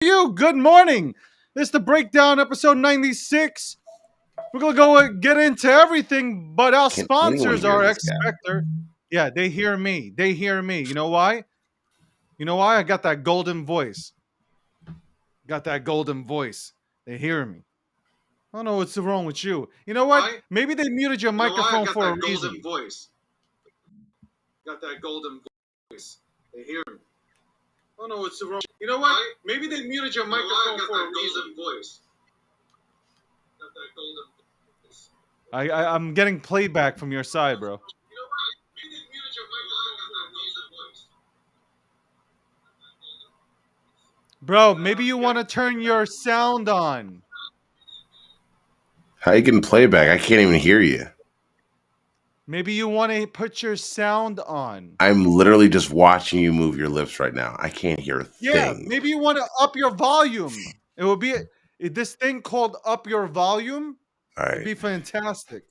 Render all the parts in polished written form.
You good morning. This is the breakdown episode 96. We're gonna go get into everything, but our Can anyone sponsors hear are this guy? Expector. Yeah, they hear me. They hear me. You know why? You know why? I got that golden voice. Got that golden voice. They hear me. I don't know what's wrong with you. You know what? Why? Maybe they muted your You know why? I microphone got for a that reason. golden voice. Got that golden voice. They hear me. I don't know what's wrong. You know what? Why? Maybe they muted your microphone for a reason. Voice. Got that golden voice. I'm getting playback from your side, bro. You know what? Maybe they muted your microphone for a reason. Voice. Bro, maybe you want to turn your sound on. How you getting playback? I can't even hear you. Maybe you want to put your sound on. I'm literally just watching you move your lips right now. I can't hear a Yeah, thing. maybe you want to up your volume. It would be this thing called up your volume. All It'd be right. fantastic.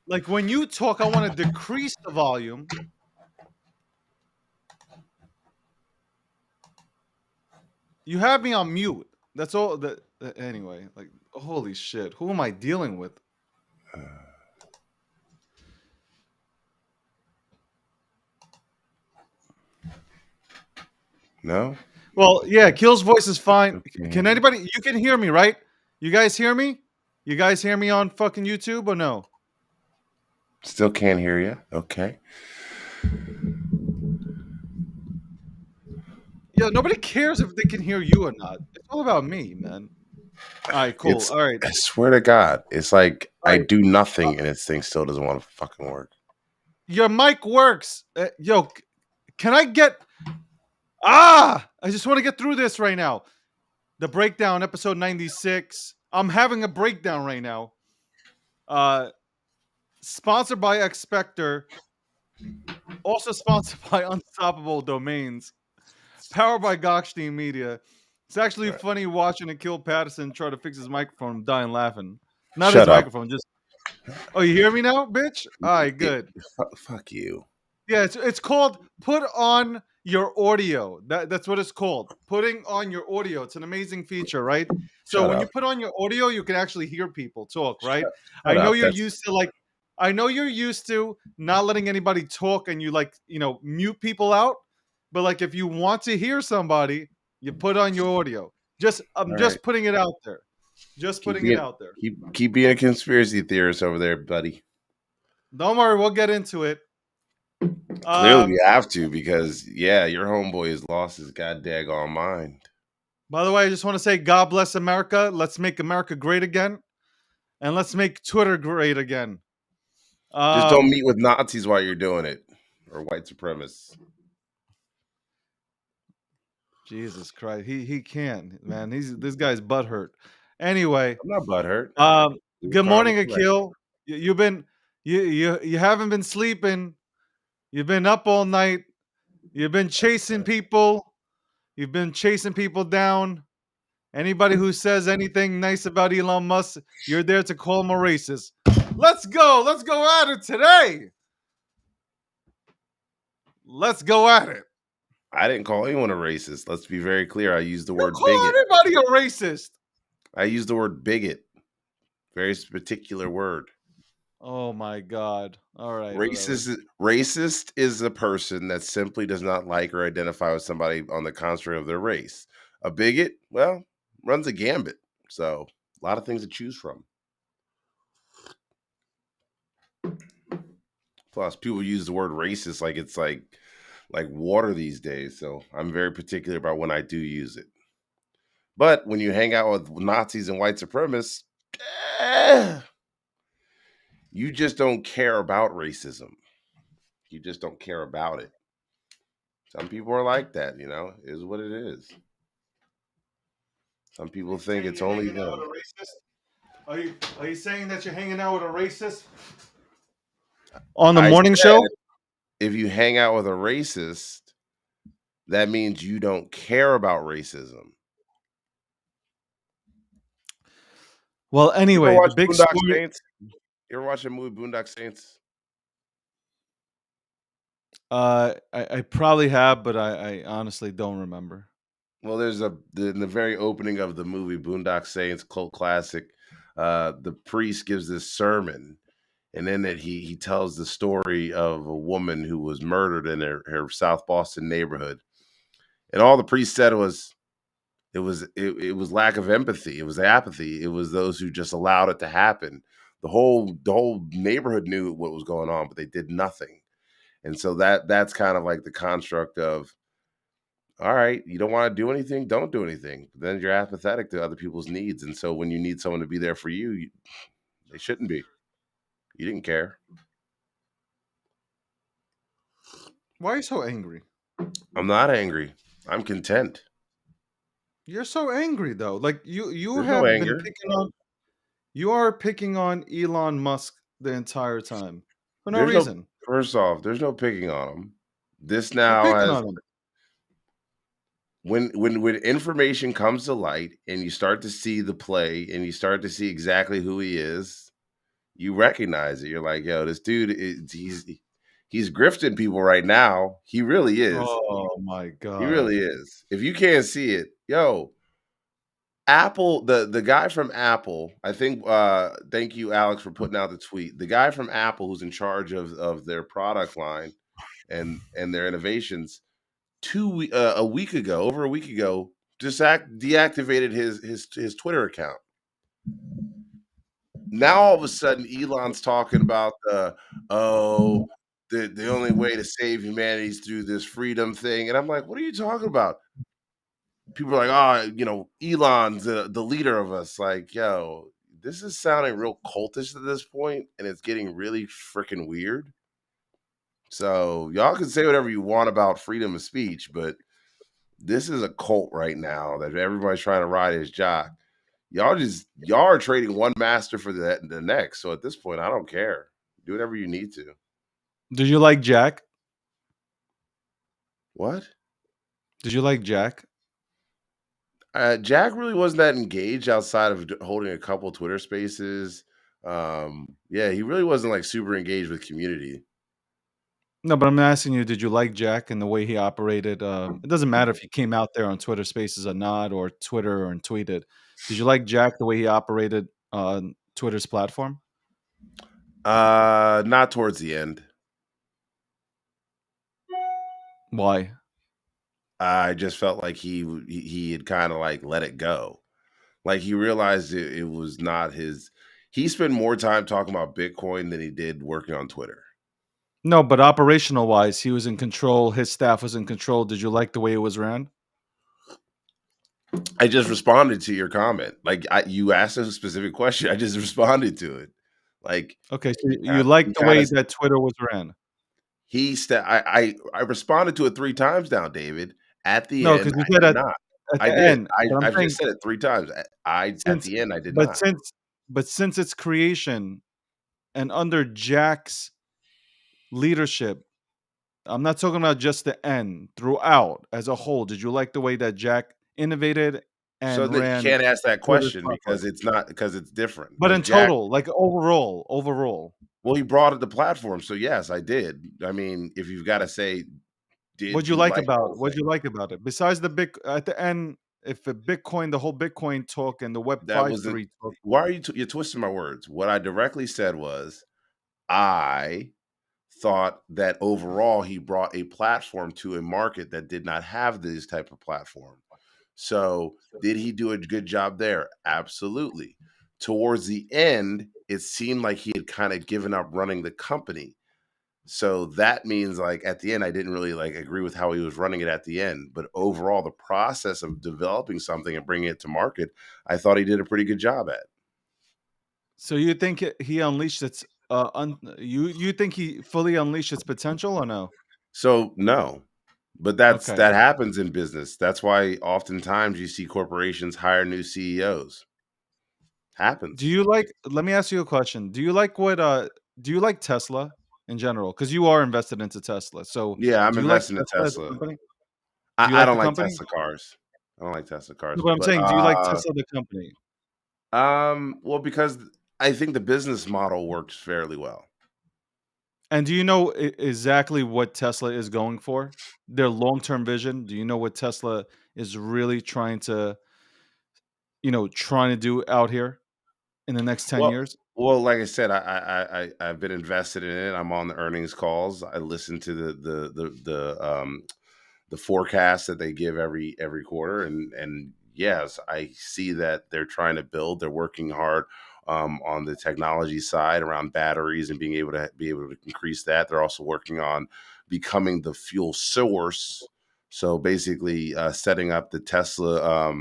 Like when you talk, I want to decrease the volume. You have me on mute. That's all. Anyway, like holy shit, who am I dealing with? No? Well, yeah, Kill's voice is fine. Okay. Can anybody? You can hear me, right? You guys hear me? You guys hear me on fucking YouTube or no? Still can't hear you. Okay. Yeah, nobody cares if they can hear you or not. It's all about me, man. All right, cool. It's, All right. I swear to God, it's like All I right. do nothing and this thing still doesn't want to fucking work. Your mic works. Yo, can I get... I just want to get through this right now. The breakdown, episode 96. I'm having a breakdown right now. Sponsored by Expector. Also sponsored by Unstoppable Domains. Powered by Gokhshtein Media. It's actually Right. funny watching Akil Patterson try to fix his microphone. I'm dying laughing. Not Shut his up. microphone, just... Oh, you hear me now, bitch? All right, good. Fuck you. Yeah, it's called put on your audio. That's what it's called. Putting on your audio. It's an amazing feature, right? So Shut when you up. put on your audio, you can actually hear people talk, right? I Shut know up. you're used to I know you're used to not letting anybody talk and you mute people out. But like if you want to hear somebody, you put on your audio. I'm All just right. putting it out there. Just Keep putting it being out there. keep being a conspiracy theorist over there, buddy. Don't worry, we'll get into it. Clearly, you have to because your homeboy has lost his goddamn mind. By the way, I just want to say God bless America. Let's make America great again. And let's make Twitter great again. Just don't meet with Nazis while you're doing it, or white supremacists. Jesus Christ, he can, man. This guy's butthurt. Anyway, I'm not butthurt. good morning, Karma correct. Akil. You haven't been sleeping. You've been up all night. You've been chasing people. You've been chasing people down. Anybody who says anything nice about Elon Musk, you're there to call him a racist. Let's go. Let's go at it today. Let's go at it. I didn't call anyone a racist. Let's be very clear. I used the word Call bigot. everybody a racist. I used the word bigot. Very particular word. Oh my God. All right. Racist is a person that simply does not like or identify with somebody on the contrary of their race. A bigot, well, runs a gambit. So a lot of things to choose from. Plus, people use the word racist like it's like water these days. So I'm very particular about when I do use it. But when you hang out with Nazis and white supremacists, you just don't care about racism. You just don't care about it. Some people are like that, it is what it is. Some people think it's only them. Are you saying that you're hanging out with a racist on the I morning said, show? If you hang out with a racist, that means you don't care about racism. Well, anyway, the big Boondock story. Saints? You ever watch the movie Boondock Saints? I probably have, but I honestly don't remember. Well, there's in the very opening of the movie Boondock Saints, cult classic. The priest gives this sermon, and in it he tells the story of a woman who was murdered in her South Boston neighborhood, and all the priest said was it was lack of empathy, it was apathy, it was those who just allowed it to happen. The whole neighborhood knew what was going on, but they did nothing. And so that's kind of like the construct of, all right, you don't want to do anything, don't do anything. Then you're apathetic to other people's needs. And so when you need someone to be there for you, they shouldn't be. You didn't care. Why are you so angry? I'm not angry. I'm content. You're so angry though. Like you There's no have been anger. picking on you are picking on Elon Musk the entire time for no There's no reason. First off, there's no picking on them. This You're now picking has on him. when information comes to light and you start to see the play and you start to see exactly who he is, you recognize it. You're like, yo, this dude is he's grifting people right now. He really is. Oh my He god. really is. If you can't see it, yo, Apple, the guy from Apple, I think thank you, Alex, for putting out the tweet. The guy from Apple who's in charge of their product line and their innovations, a week ago, over a week ago, just deactivated his Twitter account. Now all of a sudden Elon's talking about the only way to save humanity is through this freedom thing. And I'm like, what are you talking about? People are like, Elon's the leader of us. Like, yo, this is sounding real cultish at this point, and it's getting really freaking weird. So y'all can say whatever you want about freedom of speech, but this is a cult right now that everybody's trying to ride his jock. Y'all are trading one master for the next. So at this point, I don't care. Do whatever you need to. Did you like Jack? What? Did you like Jack? Jack really wasn't that engaged outside of holding a couple Twitter spaces. Yeah, he really wasn't like super engaged with community. No, but I'm asking you, did you like Jack and the way he operated? It doesn't matter if he came out there on Twitter Spaces or not, or Twitter or tweeted. Did you like Jack the way he operated on Twitter's platform? Not towards the end. Why? I just felt like he had kind of like let it go. Like he realized it was not his. He spent more time talking about Bitcoin than he did working on Twitter. No, but operational wise, he was in control. His staff was in control. Did you like the way it was ran? I just responded to your comment. Like you asked a specific question. I just responded to it. Like Okay, so you like he the kind way of that Twitter was ran? I responded to it 3 times now, David. At the No, end, because you I said did not. at I the did. end. But I'm I've saying just said it 3 times. I at since, the end, I did but not. since its creation and under Jack's leadership, I'm not talking about just the end. Throughout, as a whole, did you like the way that Jack innovated So and that you ran can't ask that Twitter's question platform? because it's different. But Because in Jack, total, like overall, well, he brought it the platform. So yes, I did. I mean, if you've got to say, did you like the whole what'd thing? you like about it? Besides the big at the end, if a Bitcoin, the whole Bitcoin talk and the Web That five wasn't. three talk. Why are you're twisting my words? What I directly said was I thought that overall he brought a platform to a market that did not have this type of platform. So, did he do a good job there? Absolutely. Towards the end, it seemed like he had kind of given up running the company. So that means like at the end, I didn't really like agree with how he was running it at the end. But overall, the process of developing something and bringing it to market, I thought he did a pretty good job at. So you think he unleashed its you think he fully unleashed its potential or no? So no, but Okay. that happens in business. That's why oftentimes you see corporations hire new CEOs. Do Happens. you like let me ask you a question. Do you like Tesla in general? Because you are invested into Tesla. So Yeah, I'm do you like investing in Tesla as a Tesla. company? Do you I like don't the like company? Tesla cars. I don't like Tesla No, cars, but I'm but saying, do you like Tesla the company? well, because I think the business model works fairly well. And do you know exactly what Tesla is going for? Their long-term vision? Do you know what Tesla is really trying to do out here in the next 10 Well, years? like I said, I've been invested in it. I'm on the earnings calls. I listen to the forecast that they give every quarter, and yes, I see that they're trying to build. They're working hard on the technology side around batteries and being able to increase that. They're also working on becoming the fuel source. So basically, setting up the Tesla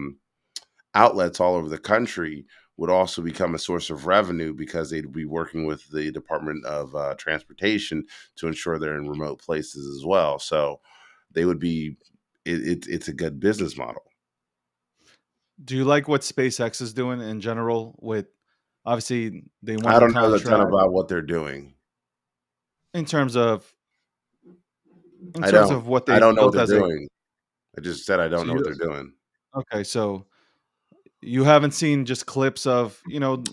outlets all over the country would also become a source of revenue because they'd be working with the Department of Transportation to ensure they're in remote places as well. So they would be. It's a good business model. Do you like what SpaceX is doing in general with obviously they won I the don't know a ton contract about what they're doing. in terms of in I terms don't. of what I they don't know what built they're as a doing. I just said I don't so know what you they're doing. okay, so you haven't seen just clips of,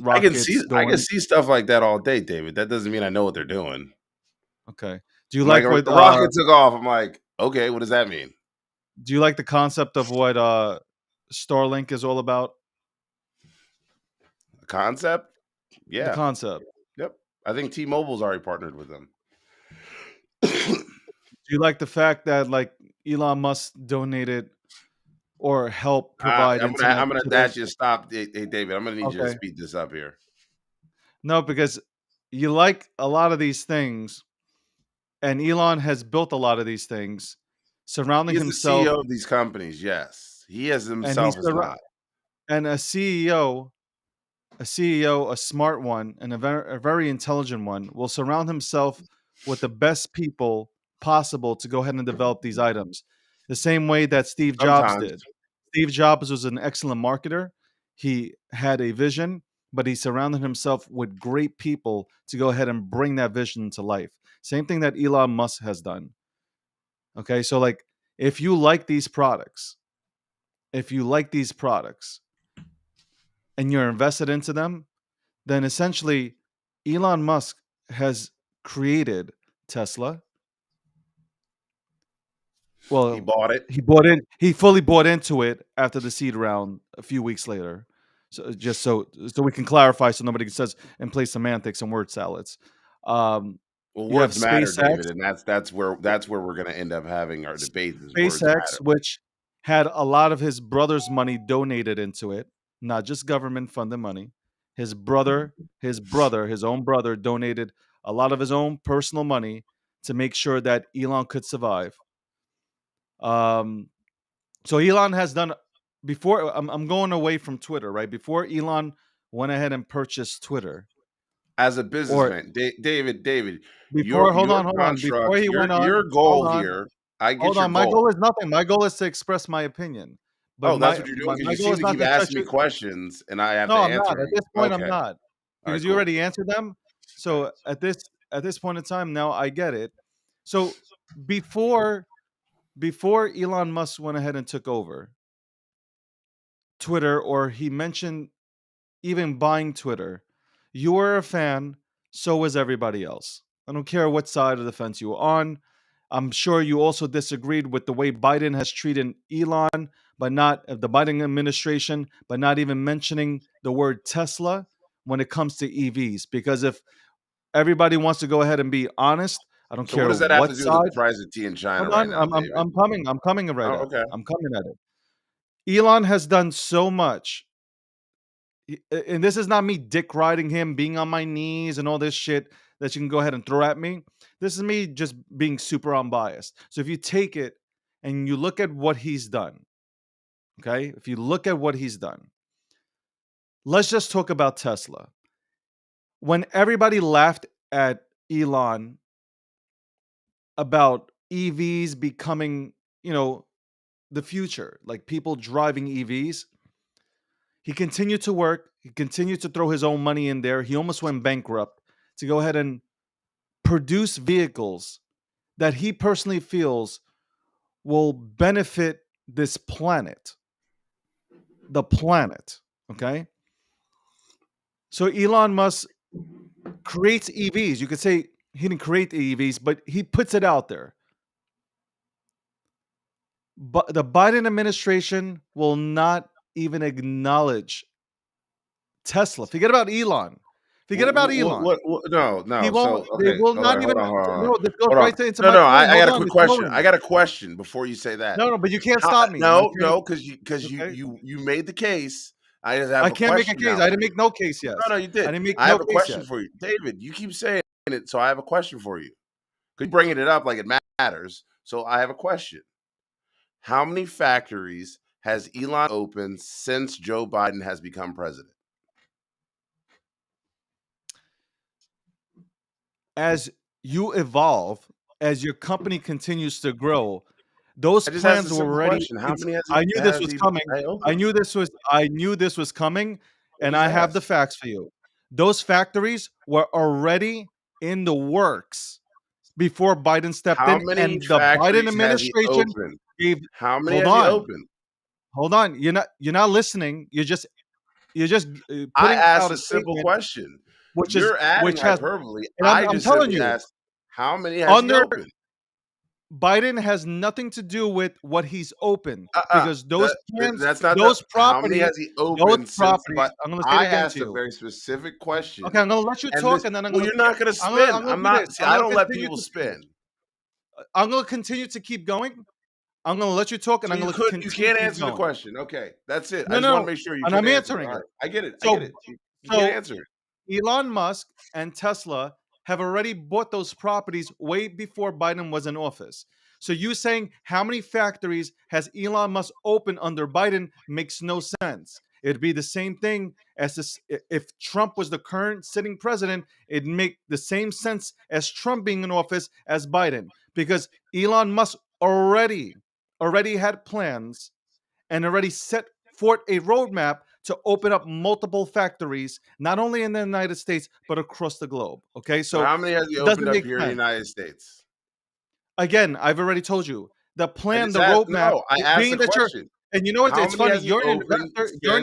rockets I can going. see stuff like that all day, David. That doesn't mean I know what they're doing. Okay. Do you I'm like, like what the rocket took off. I'm like, okay, what does that mean? do you like the concept of what Starlink is all about? The concept? The Yeah. concept. Yep. I think T-Mobile's already partnered with them. Do you like the fact that like Elon Musk donated or helped provide internet I'm gonna to ask those? you to stop. Hey, David, I'm gonna need you to Okay. speed this up here. No, because you like a lot of these things, and Elon has built a lot of these things, He surrounding is the himself, CEO of these companies. Yes, he as and himself is not. and a smart one, and a very intelligent one, will surround himself with the best people possible to go ahead and develop these items. The same way that Steve Jobs Sometimes. did. Steve Jobs was an excellent marketer. He had a vision, but he surrounded himself with great people to go ahead and bring that vision to life. Same thing that Elon Musk has done. Okay, so like if you like these products, if you like these products and you're invested into them, then essentially Elon Musk has created Tesla. He Well, bought it. he fully bought into it after the seed round a few weeks later. So just so we can clarify so nobody says and play semantics and word salads. Um, Well, you have words matter, David, SpaceX, and that's where we're going to end up having our debates. Is words matter. SpaceX, which had a lot of his brother's money donated into it, not just government funded money. His own brother donated a lot of his own personal money to make sure that Elon could survive. Um, so Elon has done before. I'm going away from Twitter, right? Before Elon went ahead and purchased Twitter, As a or businessman, David, before, your hold on, before construct, he went your on, goal here. I hold get your on. My goal goal. is nothing. My goal is to express my opinion. But Oh, that's what you're doing because my you goal seem is to not keep to shut asking me you. questions, and I have No, to I'm answer not. At them. this point, I'm Okay, not all right, because you cool. already answered them. All right. So at this point in time, now I get it. So before before Elon Musk went ahead and took over Twitter, or he mentioned even buying Twitter, you were a fan. So was everybody else. I don't care what side of the fence you were on. I'm sure you also disagreed with the way Biden has treated Elon, but not the Biden administration, but not even mentioning the word Tesla when it comes to EVs. Because if everybody wants to go ahead and be honest, I don't So what care does that have to what do with the side. price of tea in China Hold right on, now, David? I'm coming right Oh, at it. okay. I'm coming at it. Elon has done so much, and this is not me dick riding him, being on my knees, and all this shit that you can go ahead and throw at me. This is me just being super unbiased. So if you take it and you look at what he's done, okay? If you look at what he's done, let's just talk about Tesla. When everybody laughed at Elon about EVs becoming, the future, like people driving EVs, he continued to work. He continued to throw his own money in there. He almost went bankrupt to go ahead and produce vehicles that he personally feels will benefit this planet, the planet. Okay. So Elon Musk creates EVs. You could say He didn't create the EVs, but he puts it out there. But the Biden administration will not even acknowledge Tesla. Forget about Elon. Forget about Elon. No, He no. won't. So They okay, will hold on, not hold even. on, hold on, No, this goes hold on. right into No, my no. point. I Hold got a on, quick it's question. flowing. I got a question before you say that. No, but you can't How? stop me. You No, can't. no, because Okay. you made the case. I just have I a can't make a question case. now I for didn't you. make no case yet. No, no, you I did. didn't make I no have a case question yet. for you, David. You keep saying it, so I have a question for you. Because you're bringing it up like it matters. So I have a question. How many factories has Elon opened since Joe Biden has become president? As you evolve, as your company continues to grow, those I just asked a plans were simple already. question. How many I knew this has was he coming. I opened? knew this was. I knew this was coming, I and just I have the asked. facts for you. Those factories were already in the works before Biden stepped How in, many and the Biden factories has he administration opened? gave. How many Hold has he on, opened? hold on. You're not listening. You're just I putting asked out a a simple statement, question. which is You're adding which has. hyperbole. And I I'm just telling simply you, asked, how many has he under opened? Biden has nothing to do with what he's open Uh-uh. because those plans, That's not the. those How many properties, has he those opened since? properties. But I'm gonna say it I again to asked a you. very specific Okay, question, I'm gonna let you and talk, this. and then Well, you're not going to spin. I'm gonna I'm do this. not. See, I don't let people To spin. I'm gonna continue to keep going. I'm gonna let you talk, and So I'm gonna you continue to can't keep answer the going. question. Okay, that's it. I No, just want to no, make sure you and couldn't I'm answer it. answering All it. right, I get it. I get So, it. You can't so answer it. Elon Musk and Tesla have already bought those properties way before Biden was in office. So you saying how many factories has Elon Musk opened under Biden makes no sense. It'd be the same thing as this, if Trump was the current sitting president, it'd make the same sense as Trump being in office as Biden because Elon Musk already had plans and already set forth a roadmap to open up multiple factories, not only in the United States, but across the globe. Okay, So so how many has he it opened doesn't up make here in the sense. United States? Again, I've already told you the I plan, just the asked. roadmap, No, I asked being a that you're, question. and you know what? How It's many funny. has he opened since? I You're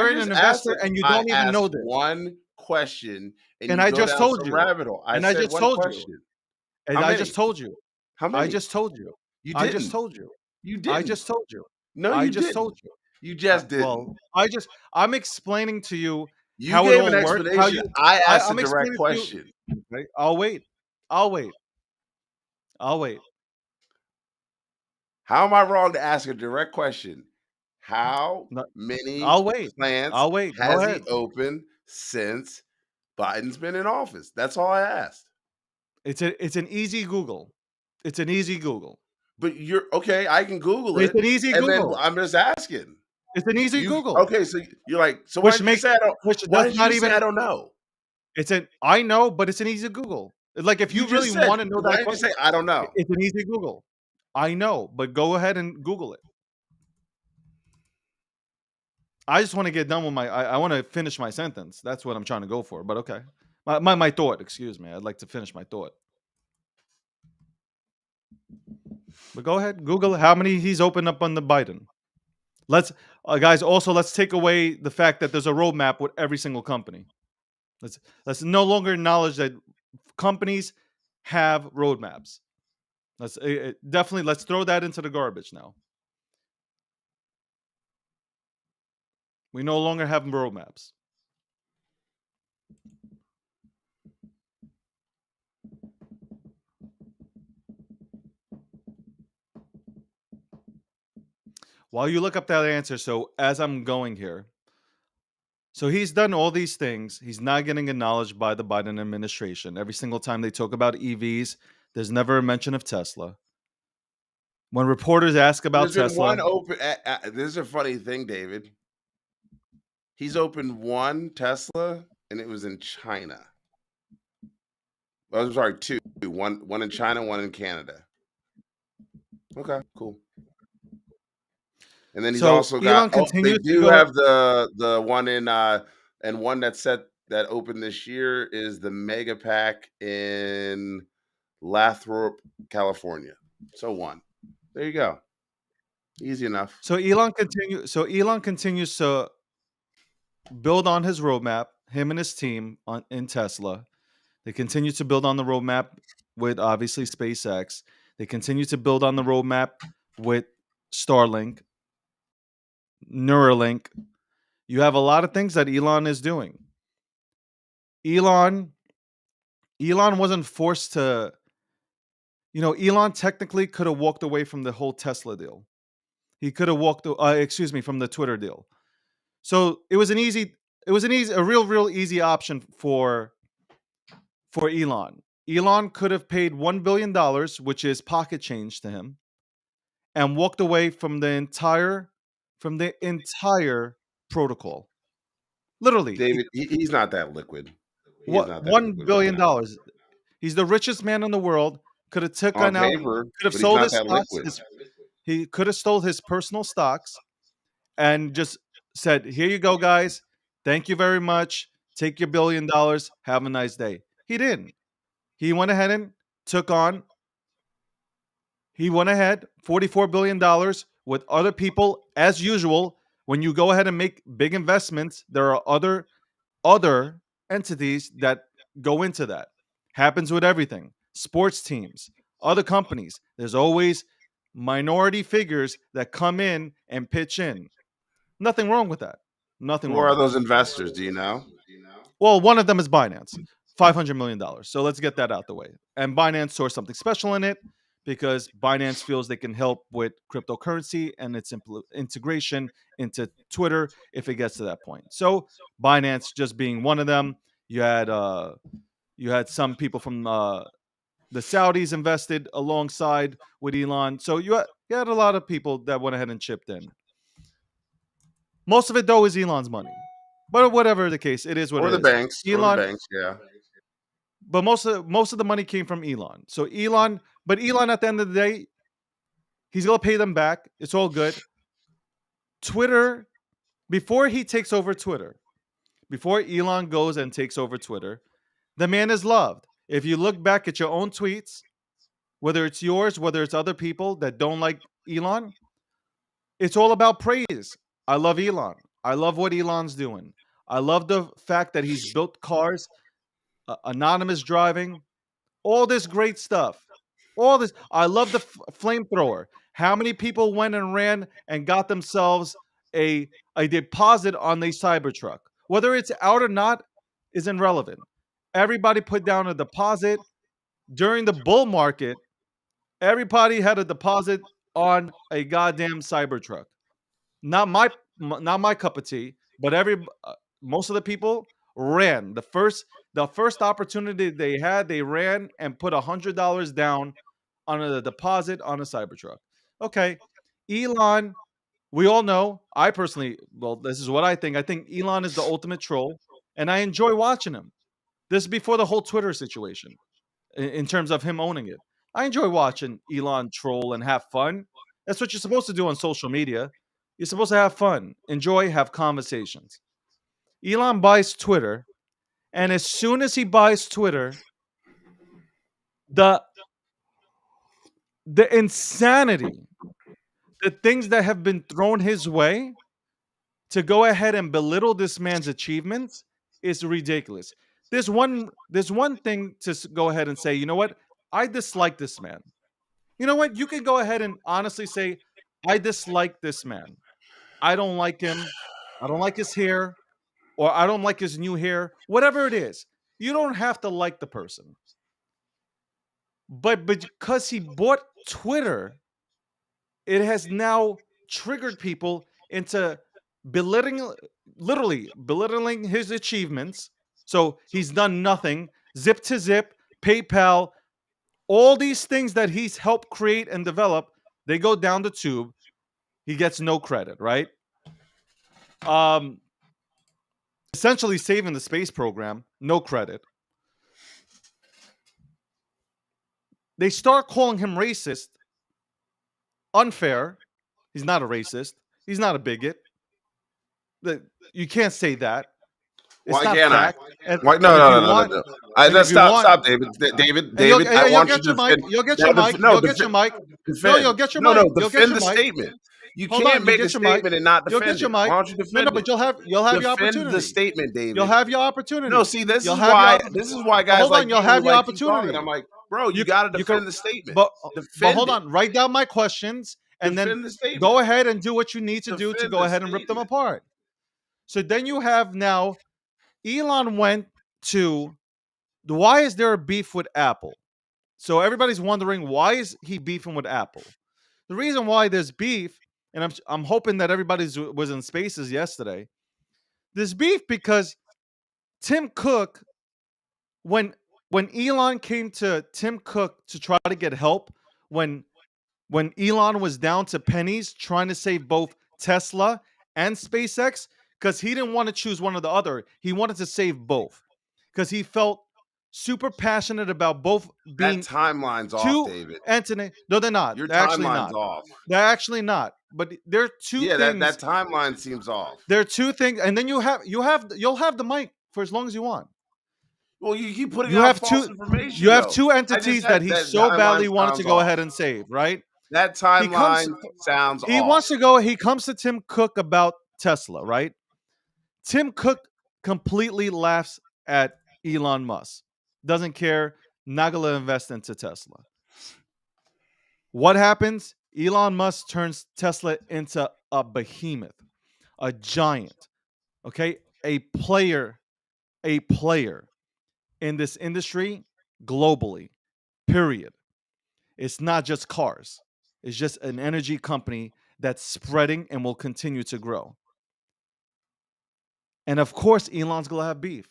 an just asked investor, it. and you I don't even asked know this. one question, and And you I go just down told some you. rabbit hole. I And I said just one told you. question. And How I just many? told you. How I many? just told you. You I just didn't. told you. You I didn't. just told you. No, I you just told didn't. you. You just Well, didn't. I'm explaining to you You how it gave an all works. How explanation. you? I asked a I'm direct explaining to you. question. Right? I'll wait. I'll wait. I'll wait. How am I wrong to ask a direct question? How No, many I'll wait. plants I'll wait. Go has he ahead. opened since Biden's been in office? That's all I asked. It's an easy Google. It's an easy Google. But you're okay. I can Google It's it, an easy and then Google. I'm just asking. It's an easy You Google. okay? So you're like, so why did you say I don't? Which Why does did not you say even. I don't know? It's an I know, but it's an easy Google. Like if You you really just said. want to know Why that did you question, say I don't know? it's an easy Google. I know, but go ahead and Google it. I just want to get done with I want to finish my sentence. That's what I'm trying to go for. But okay. My thought, excuse me. I'd like to finish my thought. But go ahead, Google how many he's opened up under Biden. Let's guys also let's take away the fact that there's a roadmap with every single company. Let's no longer acknowledge that companies have roadmaps. Let's definitely let's throw that into the garbage now. We no longer have roadmaps. While you look up that answer, so as I'm going here, so he's done all these things. He's not getting acknowledged by the Biden administration. Every single time they talk about EVs, there's never a mention of Tesla. When reporters ask about There's been Tesla, one open. This is a funny thing, David. He's opened one Tesla, and it was in China. I'm sorry, two. One in China, one in Canada. Okay, cool. And then he's so also got. Elon Oh, they continues to do go. have the one in and one that opened this year is the Mega Pack in Lathrop, California. So one. There you go. Easy enough. So Elon continues to build on his roadmap. Him and his team in Tesla. They continue to build on the roadmap with obviously SpaceX. They continue to build on the roadmap with Starlink, Neuralink. You have a lot of things that Elon is doing. Elon wasn't forced to, Elon technically could have walked away from the whole Tesla deal. He could have walked, from the Twitter deal. So it was a real easy option for Elon. Elon could have paid $1 billion, which is pocket change to him, and walked away from the entire protocol. Literally, David, he's not that liquid. He is what not that $1 liquid right billion now. dollars. He's the richest man in the world. Could have On paper, could have but he's sold not his that stocks. liquid. He could have sold his personal stocks and just said, "Here you go, guys. Thank you very much. Take your $1 billion. Have a nice day." He didn't. He went ahead and took on. He went ahead, $44 billion with other people. As usual, when you go ahead and make big investments, there are other entities that go into that. Happens with everything. Sports teams, other companies. There's always minority figures that come in and pitch in. Nothing wrong with that. Nothing Who wrong are with that. those investors? Do you know? Well, one of them is Binance, $500 million. So let's get that out the way. And Binance saw something special in it because Binance feels they can help with cryptocurrency and its integration into Twitter if it gets to that point. So Binance just being one of them. You had some people from the Saudis invested alongside with Elon. So you had a lot of people that went ahead and chipped in. Most of it though is Elon's money. But whatever the case, it is what Or it the is. banks. Elon, Yeah. but most of the money came from Elon. So Elon at the end of the day, he's gonna pay them back. It's all good. Twitter, before he takes over Twitter, before Elon goes and takes over Twitter, the man is loved. If you look back at your own tweets, whether it's yours, whether it's other people that don't like Elon, it's all about praise. I love Elon. I love what Elon's doing. I love the fact that he's built cars, anonymous driving, all this great stuff. All this. I love the flamethrower. How many people went and ran and got themselves a deposit on the Cybertruck? Whether it's out or not is irrelevant. Everybody put down a deposit during the bull market. Everybody had a deposit on a goddamn Cybertruck. Not my cup of tea, but most of the people ran. The first opportunity they had, they ran and put $100 down on a deposit on a Cybertruck. Okay, Elon, we all know. I personally, well, this is what I think. I think Elon is the ultimate troll, and I enjoy watching him. This is before the whole Twitter situation, in terms of him owning it. I enjoy watching Elon troll and have fun. That's what you're supposed to do on social media. You're supposed to have fun, enjoy, have conversations. Elon buys Twitter, and as soon as he buys Twitter, the insanity, the things that have been thrown his way to go ahead and belittle this man's achievements is ridiculous. There's one thing to go ahead and say, you know what? I dislike this man. You know what? You can go ahead and honestly say, I dislike this man. I don't like him. I don't like his hair, or I don't like his new hair. Whatever it is, you don't have to like the person. But because he bought Twitter, it has now triggered people into belittling, literally belittling his achievements. So he's done nothing. Zip to zip, PayPal, all these things that he's helped create and develop, they go down the tube. He gets no credit, right? Um, Essentially saving the space program, no credit. They start calling him racist, unfair. He's not a racist. He's not a bigot. You can't say that. It's Why not can't I? fact. And, Why? and if you No. want, and if Let's you stop, want, David. and you'll, I you'll want you get to your mic. defend. You'll get Now, your mic. You'll get your mic. No, defend. you'll get your mic. You'll get Defend your the mic. statement. You Hold can't on. You make a get your mic. statement and not You'll get defend your it. mic. Why don't you No, defend but it? you'll have your Defend opportunity. the statement, David. You'll have your opportunity. No, see, this You'll is have why. your. This is why But guys hold like on. You'll you have your like keep talking. opportunity. I'm like, bro, you got to defend the statement. But Defend hold it. on. Write down my questions and then Defend the statement. go ahead and do what you need to do to Defend go the ahead and rip them statement. apart. So then you have now Elon went to why is there a beef with Apple? So everybody's wondering why is he beefing with Apple? The reason why there's beef, and I'm hoping that everybody was in Spaces yesterday. There's beef because Tim Cook, when Elon came to Tim Cook to try to get help, when Elon was down to pennies trying to save both Tesla and SpaceX, because he didn't want to choose one or the other. He wanted to save both because he felt super passionate about both That being timeline's off, two David. entities. No, they're not. Your They're actually timeline's not. off. They're actually not. But there are two Yeah, things. that timeline seems off. There are two things, and then you'll have the mic for as long as you want. Well, you keep putting You out have false two. information. You have though. two I just entities said that he so badly timeline wanted to sounds go off. ahead and save. Right? That He comes. timeline sounds He off. wants to go. He comes to Tim Cook about Tesla. Right? Tim Cook completely laughs at Elon Musk. Doesn't care. Not gonna invest into Tesla. What happens? Elon Musk turns Tesla into a behemoth, a giant, okay? A player in this industry globally, period. It's not just cars. It's just an energy company that's spreading and will continue to grow. And of course, Elon's gonna have beef.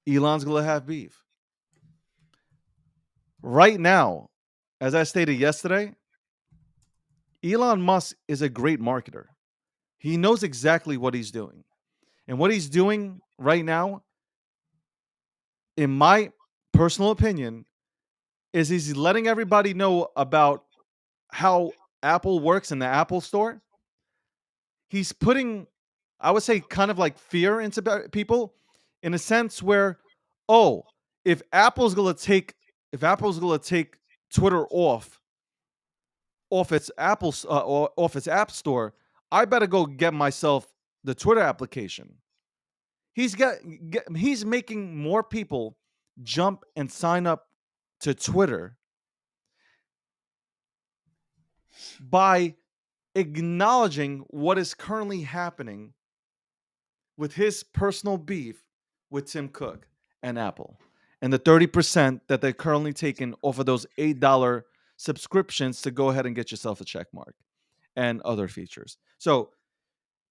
Elon's gonna have beef. Right now, as I stated yesterday, Elon Musk is a great marketer. He knows exactly what he's doing. And what he's doing right now, in my personal opinion, is he's letting everybody know about how Apple works in the Apple Store. He's putting, I would say, kind of like fear into people in a sense where, oh, if Apple's gonna take Twitter off its off its App Store, I better go get myself the Twitter application. He's making more people jump and sign up to Twitter by acknowledging what is currently happening with his personal beef with Tim Cook and Apple and the 30% that they're currently taking off of those $8 subscriptions to go ahead and get yourself a check mark and other features. So,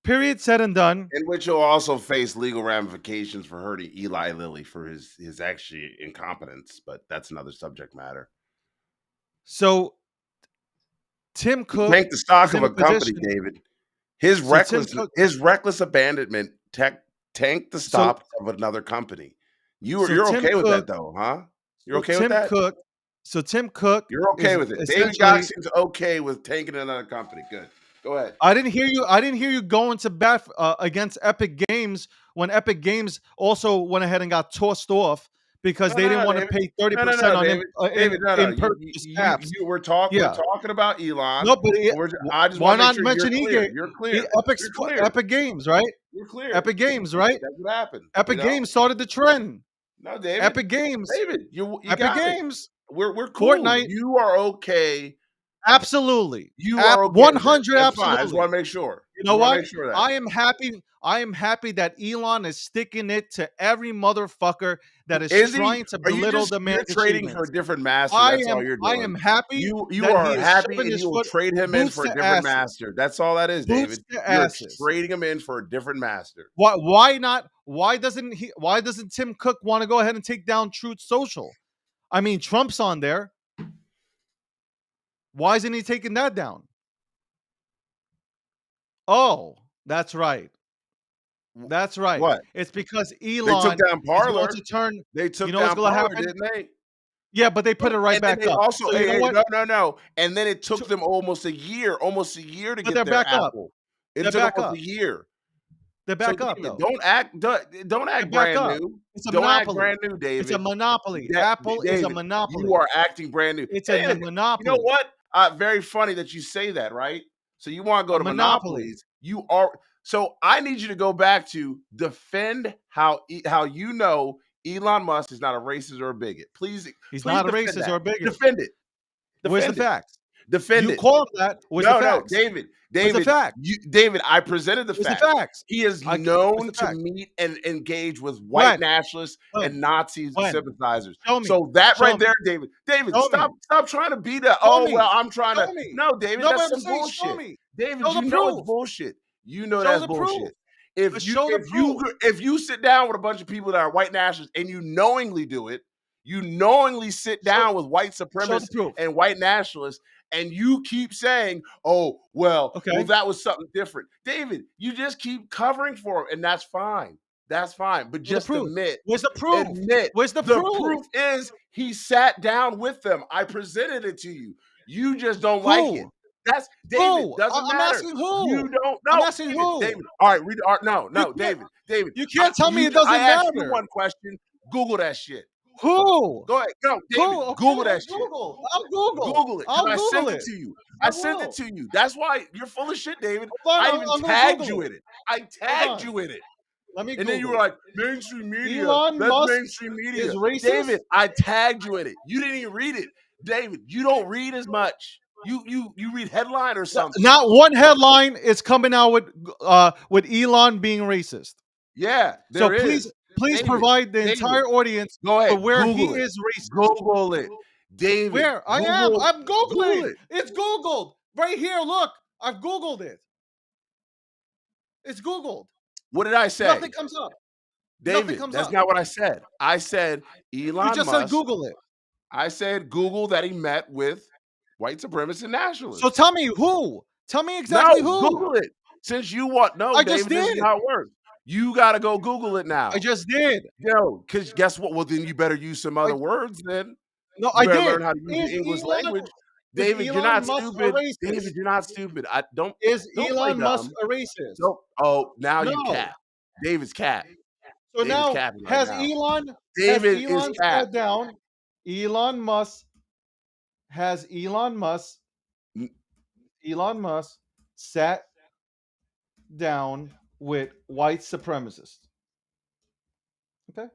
period, said and done. In which you'll also face legal ramifications for hurting Eli Lilly for his actually incompetence, but that's another subject matter. So, Tim Cook Tank the stock is of in a company, position. David. His So reckless abandonment tanked the stock of another company. You're Tim okay with that Cook, though, huh? You're okay with that? Tim Cook You're okay is with it. David essentially. Gokhstein's okay with tanking another company. Good. Go ahead. I didn't hear you going to bat against Epic Games when Epic Games also went ahead and got tossed off because they didn't want to pay 30% on in-purchase apps. We're talking about Elon. No, but I just why want to make not sure mention you're clear. Epic's You're clear. Epic Games, right? You're clear. Epic Games, right? That's what happened. Epic Games started the trend. No, David. Epic Games. David, you Epic got Games. it. We're cool. Fortnite. You are okay. Absolutely. You are okay. 100. That's Absolutely. fine. I just want to make sure. You know what? Make sure that. I am happy that Elon is sticking it to every motherfucker that is trying to belittle the man's You're trading achievements. for a different master. That's all you're doing. I am happy. You that are he is happy, shoving and his you will foot trade him in boots for a to different asses. master. That's all that is, Boots David. to You're asses. trading him in for a different master. Why not? Why doesn't Tim Cook want to go ahead and take down Truth Social? I mean, Trump's on there. Why isn't he taking that down? Oh, that's right. That's right. What? It's because Elon They took down Parler. to turn. They took You know what's down gonna Parler, happen? didn't they? Yeah, but they put it right back up. Also, So you know what? No. And then it took them almost a year to But get they're their back up. Apple. It They're took back almost up. a year. They're So back up David, though. don't They're act back brand up. new. It's a Don't act monopoly. brand new, It's a David. monopoly. Apple is a David, you monopoly. are acting brand new. It's a David, you know monopoly. what? Very funny that you say that, right? So you want to go A to monopoly. monopolies. You are so I need you to go back to defend how you know Elon Musk is not a racist or a bigot. Please, He's please not a defend racist that. or a bigot. Defend it. Where's the Defend it. facts? Defend You it. call him that. Where's the No, facts? David, Where's the facts? David, I presented the Where's the facts. facts? He is Where's known the to facts? meet and engage with white When? nationalists When? and Nazi When? sympathizers. Show me. So that Show right me. there, David, Show stop trying to be the Show oh me. well, I'm trying Show to me. no, David, No, but that's I'm some saying show bullshit. me. David, Show you the know it's proof. bullshit. You know Show that's the bullshit. proof. But show the proof. If you sit down with a bunch of people that are white nationalists and you knowingly do it, you knowingly sit down with white Show the supremacists proof. and white nationalists, and you keep saying, "Oh, well, Okay. that was something different." David, you just keep covering for him, and that's fine. That's fine. But just admit. Where's the proof? Admit. Where's the The proof? proof is he sat down with them. I presented it to you. You just don't like it. That's David. Who? Doesn't I'm matter. asking who. You don't I'm know. asking David, who. David. All right, read the no, can't- David. You can't tell me it doesn't I asked you matter. one question. Google that shit. Who? Go ahead. No, David. Who? Okay, Google that shit. Google. I'll Google. Google it. I'll I Google sent it. it to you. I I sent will. it to you. That's why you're full of shit, David. Hold on, I I'm even gonna tagged Google you it. in it. I tagged you in it. Let me And then you were Google. like, mainstream media. Elon That's Musk mainstream media. is racist? David, I tagged you in it. You didn't even read it. David, you don't read as much. You read headline or something. Not one headline is coming out with Elon being racist. Yeah, So there is. please David, provide the David, entire audience go ahead. for where Google he it. is racist. Google it. David. Where? I am. Google- I'm Googling. Google it. It's Googled. Right here. Look. I've Googled it. It's Googled. What did I say? Nothing comes up. David, comes that's up. not what I said. I said Elon You just Musk. said Google it. I said Google that he met with white supremacist nationalists. So tell me who. Tell me exactly who. Google it. Since you want no, I David, just this is did. how it works. You gotta go Google it now. I just did. Because guess what? Well, then you better use some other words then. No, You I better did. learn how to use the English language. David, you're not Elon Musk a stupid. racist? David, you're not stupid. Don't Is play Elon Musk dumb. a racist? Don't, oh, now you No. cap. David's cap. So David's now capping right has now. Elon David has Elon is cap. sat down? Elon Musk has Elon Musk sat down with white supremacists. Okay.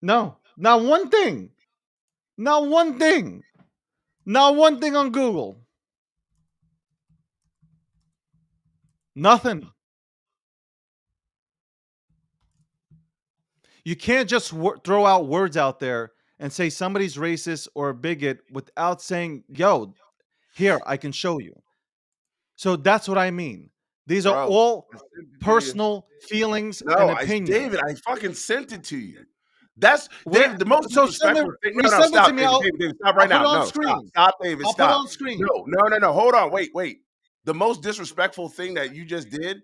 No, not one thing. Not one thing. Not one thing on Google. Nothing. You can't just throw out words out there and say somebody's racist or a bigot without saying, yo, here, I can show you. So that's what I mean. These are Bro, all I sent it to you. personal feelings No, and opinions. David, I fucking sent it to you. That's Where- David, the most so send disrespectful it- thing. No, resend it stop, to me. David, stop right I'll now. put it on No, screen. stop, David, I'll stop. put it on screen. No. Hold on, wait. The most disrespectful thing that you just did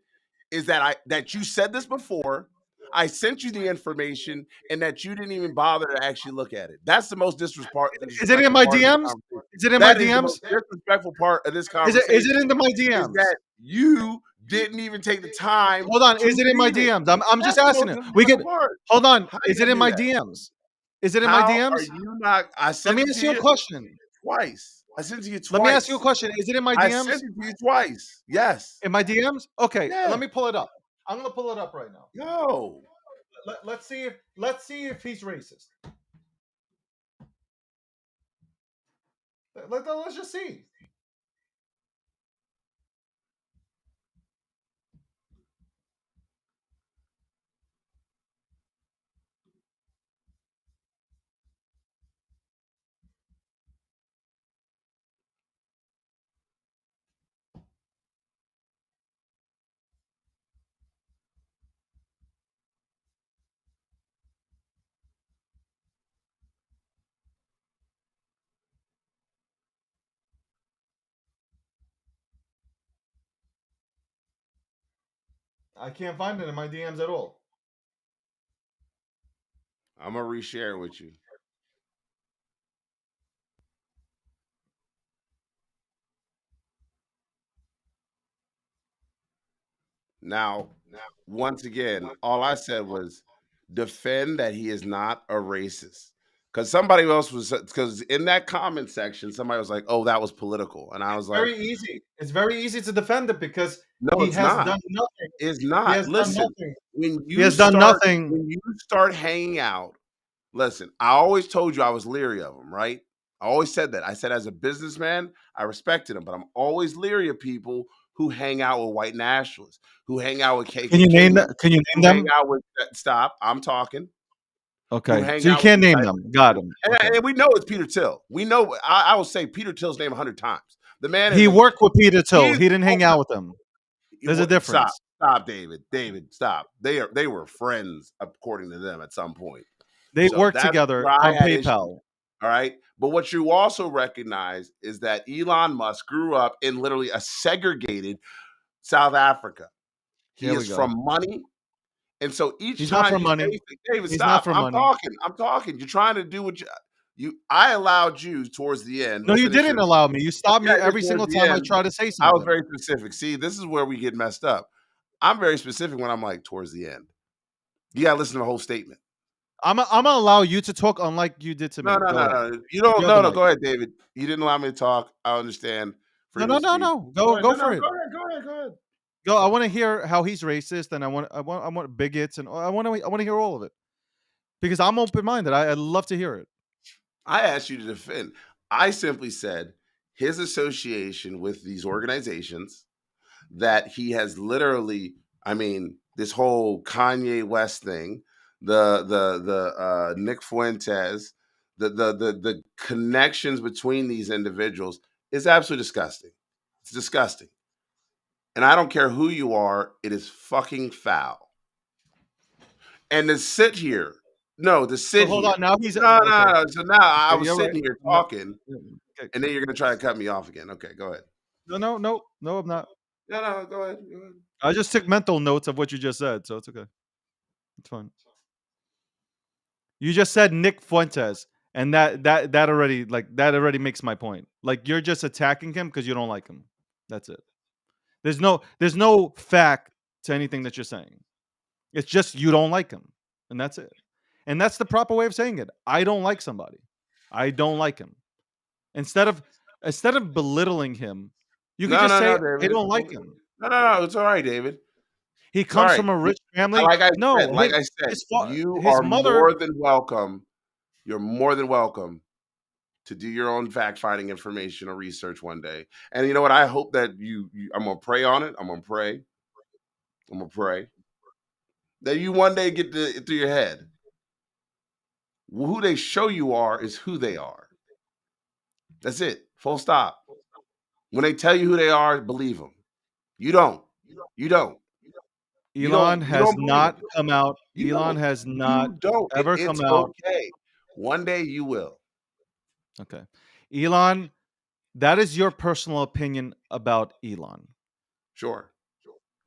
is that you said this before. I sent you the information and that you didn't even bother to actually look at it. That's the most disrespectful. Is it in my DMs? Is it in my That is the DMs? most disrespectful part of this Is conversation. it in my Is DMs? that you didn't even take the time. Hold on. to Is it in my read it. DMs? I'm just That's the asking most it. We can disrespectful part. hold on. How Is you it in do my that? DMs? Is it in my How DMs? are you not? I Let sent me it ask to you a question. twice. I sent it to you twice. Let me ask you a question. Is it in my I DMs? sent it to you twice. Yes. In my DMs? Okay, Yeah. let me pull it up. I'm gonna pull it up right now. Yo. Let's see if he's racist. Let's just see. I can't find it in my DMs at all. I'm gonna reshare it with you. Now, once again, all I said was defend that he is not a racist. Because somebody else was, because in that comment section, somebody was like, "Oh, that was political," and I was like, Very easy. It's very easy to defend it because "No, he it's has not. done nothing. It's He not. has done Listen, nothing. when He you has done start, nothing. when you start hanging out, listen. I always told you I was leery of him, right? I always said that. I said as a businessman, I respected him, but I'm always leery of people who hang out with white nationalists, who hang out with Can you KKK name members, that? Can you who name hang them? out with. Stop. I'm talking. Who Okay. hang So you out with can't these name type of them. Got people. him. And, Okay. and we know it's Peter Thiel. We know. I will say Peter Thiel's name 100 times. The man is He a. worked with Peter Thiel. He He didn't hang out with him. There's a Stop, difference. stop, David. David, stop. They were friends according to them at some point. They So worked that's together where I on had issues. PayPal. All right. But what you also recognize is that Elon Musk grew up in literally a segregated South Africa. He Here we is go. from money. And so each He's not time from you money. say, David, He's not stop. from I'm money. talking. I'm talking. You're trying to do what I allowed you towards the end. No, to you finish didn't your, allow me. You stopped me yeah, every towards single the time I end. try to say I was something. very specific. See, this is where we get messed up. I'm very specific when I'm like towards the end. You gotta listen to the whole statement. I'm gonna allow you to talk unlike you did to me. No, no, Go no, ahead. no. You don't. You have No, the no. mic. Go ahead, David. You didn't allow me to talk. I understand. No, Freedom no, of no, speech. no. Go ahead. Go No, for no. it. Go ahead. Go ahead. Go ahead. Go. I want to hear how he's racist, and I want bigots, and I want to hear all of it because I'm open minded. I love to hear it. I asked you to defend. I simply said his association with these organizations that he has literally. I mean, this whole Kanye West thing, the Nick Fuentes, the connections between these individuals is absolutely disgusting. It's disgusting. And I don't care who you are, it is fucking foul. And to sit here, to So sit hold here. on. Now he's No, okay. no, no. So now I Okay, was you're right. sitting here No, talking, okay. and then you're gonna try to cut me off again. Okay, go ahead. No. I'm not. No, no, go ahead. Go ahead. I just took mental notes of what you just said, so it's okay. It's fine. You just said Nick Fuentes, and that already makes my point. Like you're just attacking him because you don't like him. That's it. There's no fact to anything that you're saying. It's just you don't like him, and that's it. And that's the proper way of saying it. I don't like somebody. I don't like him. Instead of belittling him, you could No, just no, no, say I David. don't like him. No, no, no. It's all right, David. He It's all comes right. from a rich family. Like I No, said, you his are mother. more than welcome. You're more than welcome to do your own fact-finding information or research one day. And you know what? I hope that you I'm gonna pray on it. I'm gonna pray that you one day get it through your head. Who they show you are is who they are. That's it. Full stop. When they tell you who they are, believe them. You don't. You don't. You Elon don't. You has don't believe not them. come out. You Elon don't. has not You don't. ever It's come out. okay. One day you will. Okay. Elon, that is your personal opinion about Elon. Sure.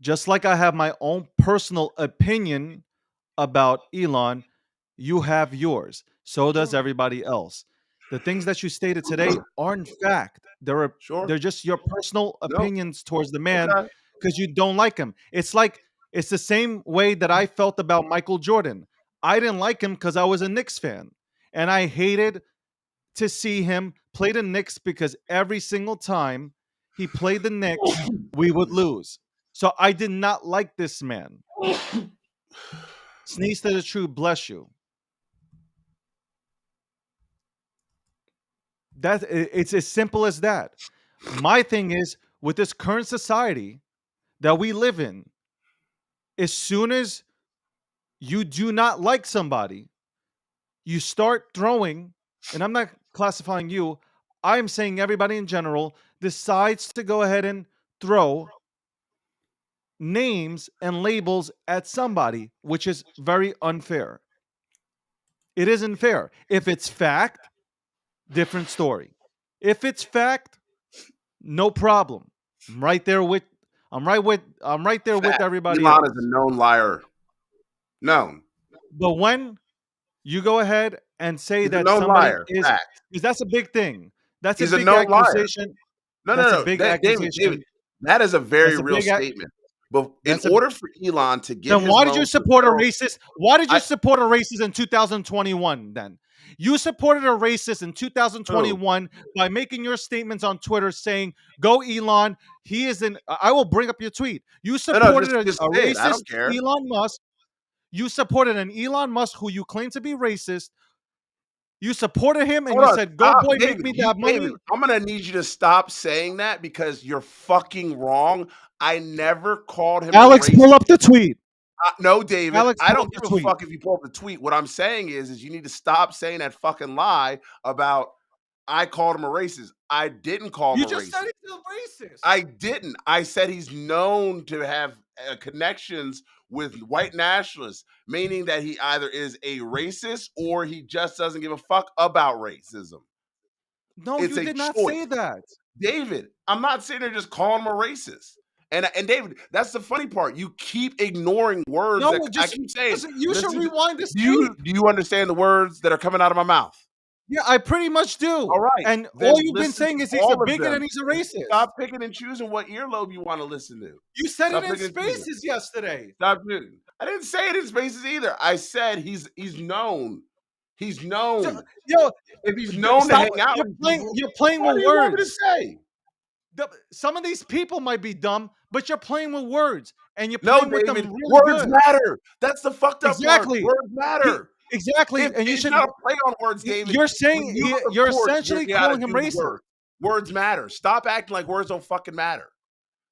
Just like I have my own personal opinion about Elon, you have yours. So does Sure. everybody else. The things that you stated today aren't fact. Sure. They're just your personal Nope. opinions towards the man Okay. because you don't like him. It's the same way that I felt about Michael Jordan. I didn't like him because I was a Knicks fan. And I hated to see him play the Knicks because every single time he played the Knicks, we would lose. So I did not like this man. Sneeze to the truth, bless you. It's as simple as that. My thing is with this current society that we live in, as soon as you do not like somebody, you start throwing, and I'm not classifying you, I'm saying everybody in general decides to go ahead and throw names and labels at somebody, which is very unfair. It isn't fair. If it's fact, different story. If it's fact, no problem. I'm right there with Fact. everybody Elon else. is a known liar. Known. But when you go ahead and say He's a that known somebody liar. is, Fact. because that's a big thing. That's a He's a big known liar. accusation. No, That's no, a no. big David, accusation. that is a very That's a real big statement. But in That's a order for Elon to get Then his why did you loan to support a Federal, racist? Why did you I support a racist in 2021 then? You supported a racist in who? 2021 by making your statements on Twitter saying, "Go Elon, he is an." I will bring up your tweet. You No, supported just a say it. I racist don't care. Elon Musk. You supported an Elon Musk who you claim to be racist. You supported him and Hold you on, said, "Go stop, boy, make David. me that David, money." I'm gonna need you to stop saying that because you're fucking wrong. I never called him a Alex, racist. pull up the tweet. No, David, Alex, I pull up don't the give a tweet. fuck if you pull up the tweet. What I'm saying is you need to stop saying that fucking lie about I called him a racist. I didn't call him You a just said racist. he's a racist. I didn't. I said he's known to have connections with white nationalists, meaning that he either is a racist or he just doesn't give a fuck about racism. No, It's you a did not choice. say that. David, I'm not sitting there just calling him a racist. And David, that's the funny part. You keep ignoring words No, that I just keep saying. listen. You should Listen, rewind this do tape. you understand the words that are coming out of my mouth? Yeah, I pretty much do. All right, And then all you've been listen saying to is he's a all of bigot them. and he's a racist. Stop picking and choosing what earlobe you want to listen to. You said Stop it in picking and choosing. Spaces yesterday. Stop doing. I didn't say it in spaces either. I said he's known. He's known. Yo, If he's known to stop. hang out with people, You're playing what with do you want me to words. say? Some of these people might be dumb, but you're playing with words, and you're No, playing with them David, really words good. matter. That's the fucked up part. Exactly. Words matter. Exactly. If And you it's should. not a play on words, David. You're When saying you go to you're court, essentially you gotta calling him do racist. words. Words matter. Stop acting like words don't fucking matter.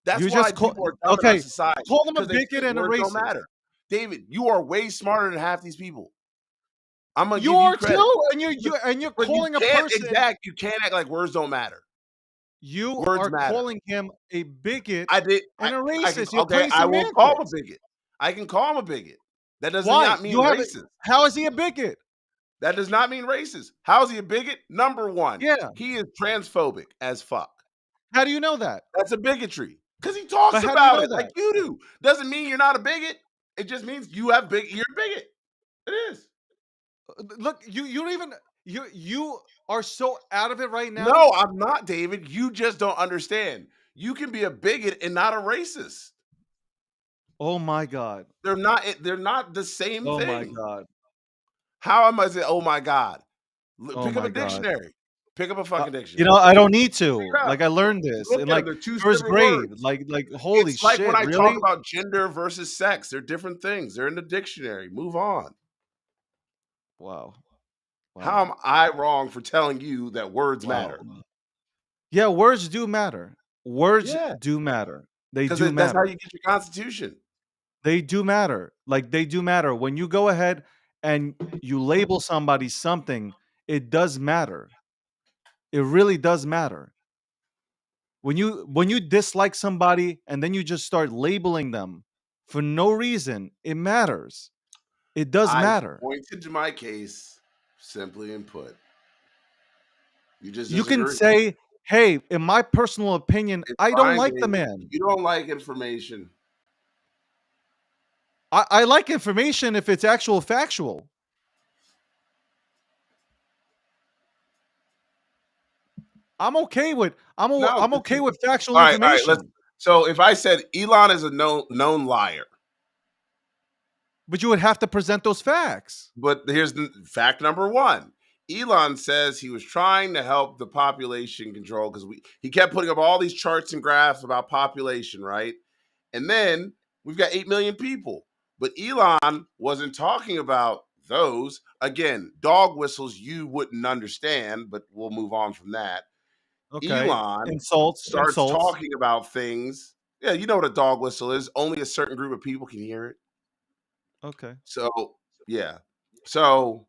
That's You why just call. people are dumb in our Okay, society call him a because they bigot think and a words don't racist. matter. David, you are way smarter than half these people. I'm gonna You give you are credit. too, and you're But you calling a can't person. you can't act like words don't matter. You Words are matter. calling him a bigot I did. and a I can racist. You're okay. playing I will call him a semantics. bigot. I can call him a bigot. That does Why? not mean You have racist. How is he a bigot? That does not mean racist. How is he a bigot? Number one, Yeah. he is transphobic as fuck. How do you know that? That's a bigotry because he talks But how do you about know it like that? you do. Doesn't mean you're not a bigot. It just means you have you're a bigot. It is. Look, you don't even you are so out of it right now. No, I'm not, David. You just don't understand. You can be a bigot and not a racist. Oh my god. They're not. They're not the same Oh my thing. god. How am I saying? Oh my god! Oh Pick up my a god. dictionary. Pick up a fucking You dictionary. know, I don't need Pick to. it up. Like I learned this Look in at them. like They're two first separate grade. words. Like holy It's like when shit, I really? talk about gender versus sex. They're different things. They're in the dictionary. Move on. Wow. How am Wow. I wrong for telling you that words Wow. matter? Yeah, words do matter. Words Yeah, do matter. They because do that's how matter. you get your constitution. They do matter. Like they do matter. When you go ahead and you label somebody something, it does matter. It really does matter. When you dislike somebody and then you just start labeling them for no reason, it matters. It does I matter. pointed to my case simply and put. You just You can disagree. say, "Hey, in my personal opinion, It's I don't fine, like the David. man." You don't like information. I like information if it's actual factual. No. I'm okay with factual All right. All right. Let's. information. So if I said Elon is a known liar, But you would have to present those facts. but here's the fact number one. Elon says he was trying to help the population control because he kept putting up all these charts and graphs about population, right? And then we've got 8 million people. But Elon wasn't talking about those. Again, dog whistles you wouldn't understand, but we'll move on from that. Okay. Elon Insults, starts insults. talking about things. Yeah, you know what a dog whistle is. Only a certain group of people can hear it. Okay. So, yeah. So,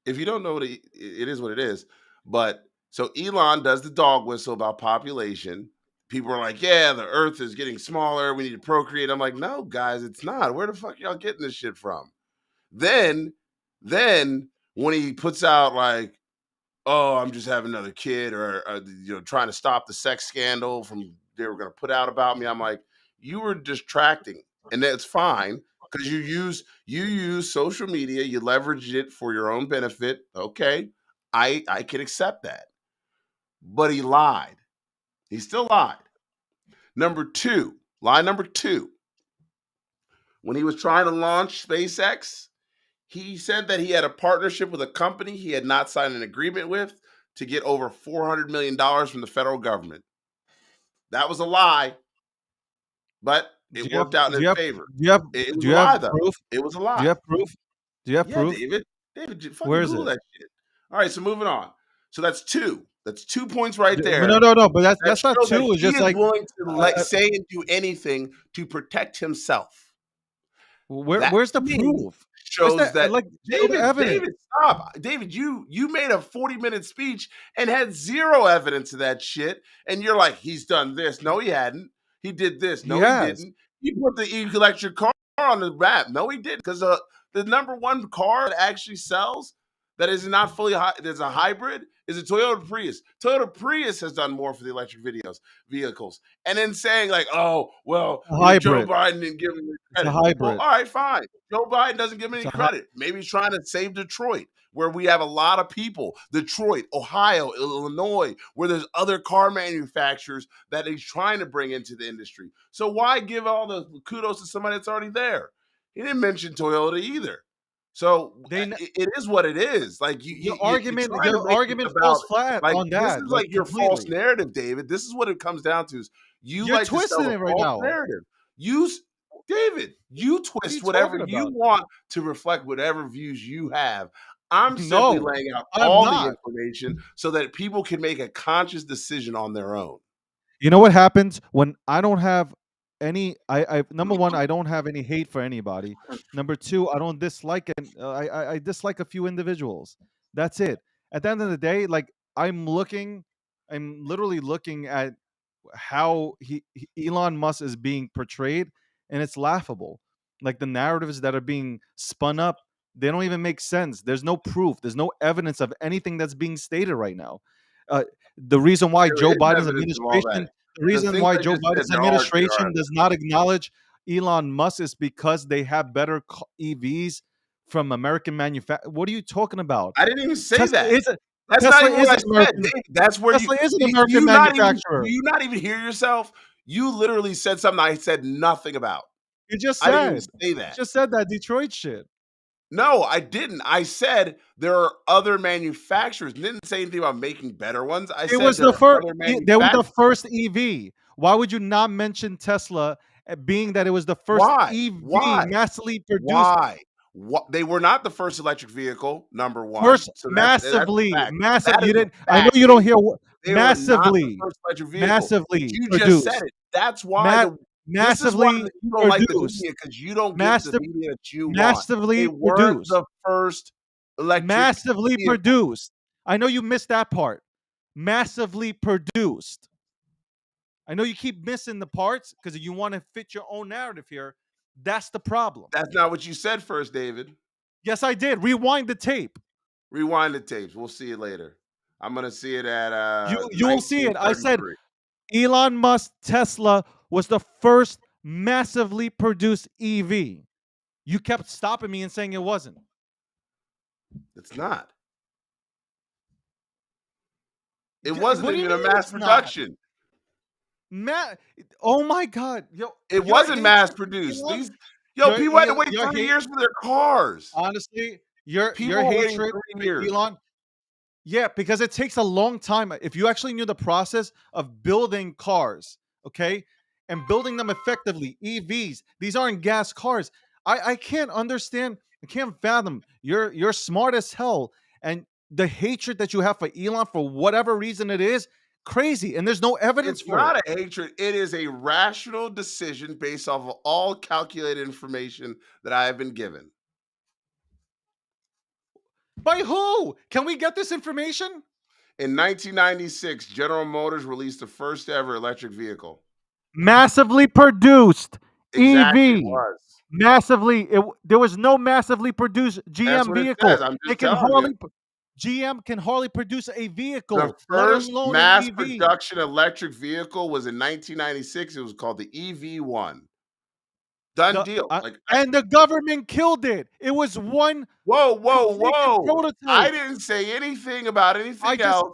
if you don't know it is what it is. But so Elon does the dog whistle about population. People are like, yeah, the earth is getting smaller. We need to procreate. I'm like, no, guys, it's not. Where the fuck y'all getting this shit from? Then, then when he puts out like, oh, I'm just having another kid, or trying to stop the sex scandal from they were going to put out about me. I'm like, you were distracting, and that's fine because you use social media, you leverage it for your own benefit. Okay, I can accept that, but he lied. He still lied. Lie number two. when he was trying to launch SpaceX, he said that he had a partnership with a company he had not signed an agreement with to get over $400 million from the federal government. That was a lie, but Do it you have worked out in do his you have favor. do you have It do was you a have lie, though. proof? It was a Do you lie. have proof? Do you have Yeah, proof? David, fucking Where is Google it? that shit. All right, so moving on. So that's two. That's 2 points right But there. no, but That that's not show that two. It's he just is like, willing to uh, uh, say and do anything to protect himself. That where's to the me proof? Where's shows that? that Like, show the evidence. David, stop. David, you made a 40-minute speech and had zero evidence of that shit. And you're like, he's done this. No, he hadn't. He did this. He No, he has. didn't. He put the electric car on the map. No, he didn't. Because the number one car that actually sells that is not fully there's a hybrid is a Toyota Prius. Toyota Prius has done more for the electric vehicles. And then saying like, oh, well, A Joe hybrid. Biden didn't give him the It's a credit. Well, hybrid. all right, fine. Joe Biden doesn't give him It's any a credit. Maybe he's trying to save Detroit, where we have a lot of people. Detroit, Ohio, Illinois, where there's other car manufacturers that he's trying to bring into the industry. So why give all the kudos to somebody that's already there? He didn't mention Toyota either. So it is what it is. Like you're trying to your make it argument about falls flat like on this that, is like, like your false completely. narrative, David. This is what it comes down to. Is you You're like to sell twisting a it right false now. narrative. David, you What are you twist whatever talking you about? want to reflect whatever views you have. I'm simply No, laying out I'm all the not. information so that people can make a conscious decision on their own. You know what happens when I don't have any? I number one, I don't have any hate for anybody. Number two, I don't dislike it. I dislike a few individuals. That's it. At the end of the day, like, I'm literally looking at how Elon Musk is being portrayed, and it's laughable. Like, the narratives that are being spun up, they don't even make sense. There's no proof. There's no evidence of anything that's being stated right now. The reason why There Joe is Biden's evidence of all administration, that. the The reason things why I Joe just said, Biden's there are administration does not acknowledge Elon Musk is because they have better EVs from American manufacturers. What are you talking about? I didn't even say Tesla that. is a That's not Tesla even is what an I said. American. Dave, that's where Tesla is an do American do manufacturer. you not even hear yourself? You literally said something I said nothing about. You just I didn't even said. say You that. just said that Detroit shit. No, I didn't. I said there are other manufacturers. Didn't say anything about making better ones. I It said was there the are first. other They were the manufacturers. first EV. Why would you not mention Tesla, being that it was the first Why? EV Why? massively produced? Why? What? They were not the first electric vehicle, number one. First, So that's a massively, fact. massive. That You is a didn't. I know fact, you don't David. hear They were not the massively, first electric vehicle. But massively you just said produced. it. That's why Ma- this is why massively you don't like the produced. media because you don't get the Massive, media that you want. They massively weren't produced. the first electric Massively vehicle. produced. I know you missed that part. Massively produced. I know you keep missing the parts because you want to fit your own narrative here. That's the problem. That's not what you said first, David. Yes, I did. Rewind the tape. Rewind the tapes. We'll see it later. I'm gonna see it at You'll see it. I said 1933. Elon Musk Tesla was the first massively produced EV. You kept stopping me and saying it wasn't. It's not. It What wasn't do you even a mean mass it's not? production. Oh my God, yo, It your wasn't mass hatred, produced. Elon, People had to wait your 3 hate. years for their cars. Honestly, your People were waiting hatred 3 for years. Elon. Yeah, because it takes a long time. If you actually knew the process of building cars, okay, and building them effectively, EVs, these aren't gas cars. I can't understand. I can't fathom. You're smart as hell, and the hatred that you have for Elon for whatever reason it is crazy, and there's no evidence It's for it. not a hatred. It is a rational decision based off of all calculated information that I have been given. By who? Can we get this information? In 1996, General Motors released the first ever electric vehicle. Massively produced Exactly, it EV. was. Massively, there was no massively produced That's GM what it vehicle. says. I'm just telling you. GM can hardly produce a The vehicle, let first alone an mass EV. production electric vehicle was in 1996. It was called the EV1. Done deal. And the government killed it. It was one Whoa. prototype. I didn't say anything about anything else.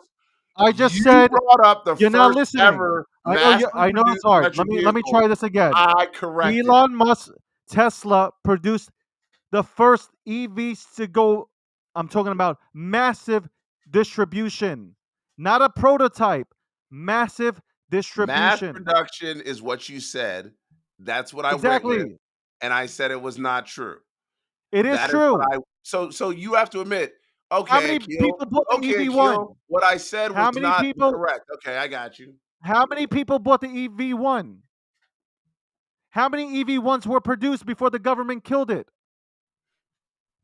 I just You said brought up the you're not first listening. ever I know massively I know it's produced hard. electric Let me vehicle. try this again. I corrected. Elon Musk Tesla produced the first EVs to go, I'm talking about massive distribution, not a prototype, massive Mass distribution. production is what you said. That's what I went with, Exactly. and I said it was not true. It is That is what true. I so you have to admit, How okay, many Akil, people bought the okay, EV1? Akil, what I said was How many not people incorrect. Okay, I got you. how many people bought the EV1? How many EV1s were produced before the government killed it?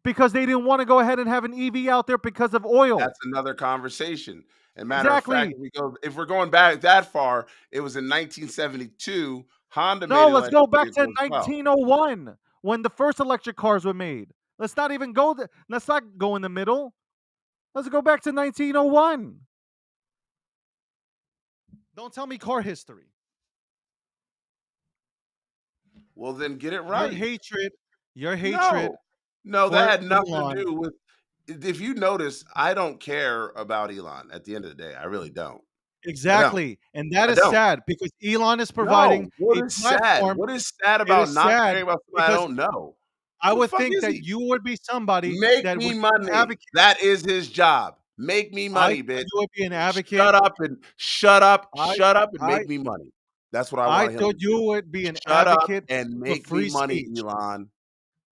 Because they didn't want to go ahead and have an EV out there because of oil. That's another conversation. And matter of fact, Exactly. if we're going back that far, it was in 1972. Honda made No, an let's electric go back to vehicle as well. 1901 when the first electric cars were made. Let's not even go there. Let's not go in the middle. Let's go back to 1901. Don't tell me car history. Well, then get it Your right. hatred, your hatred No, that for had nothing to Elon. do with. If you notice, I don't care about Elon at the end of the day. I really don't. I don't. Exactly. And that I is don't. sad because Elon is providing No. What a is sad? platform. What is sad It about is not sad caring about somebody I because don't know? I Who the would fuck think is that he? you would be somebody Make that me would money. advocate. That is his job. Make me I money, thought bitch. you would be an advocate. Shut up and shut up, I shut up and I make me money. That's what I I want him thought to you do. would be an Shut up advocate and for make me free money, speech. Elon.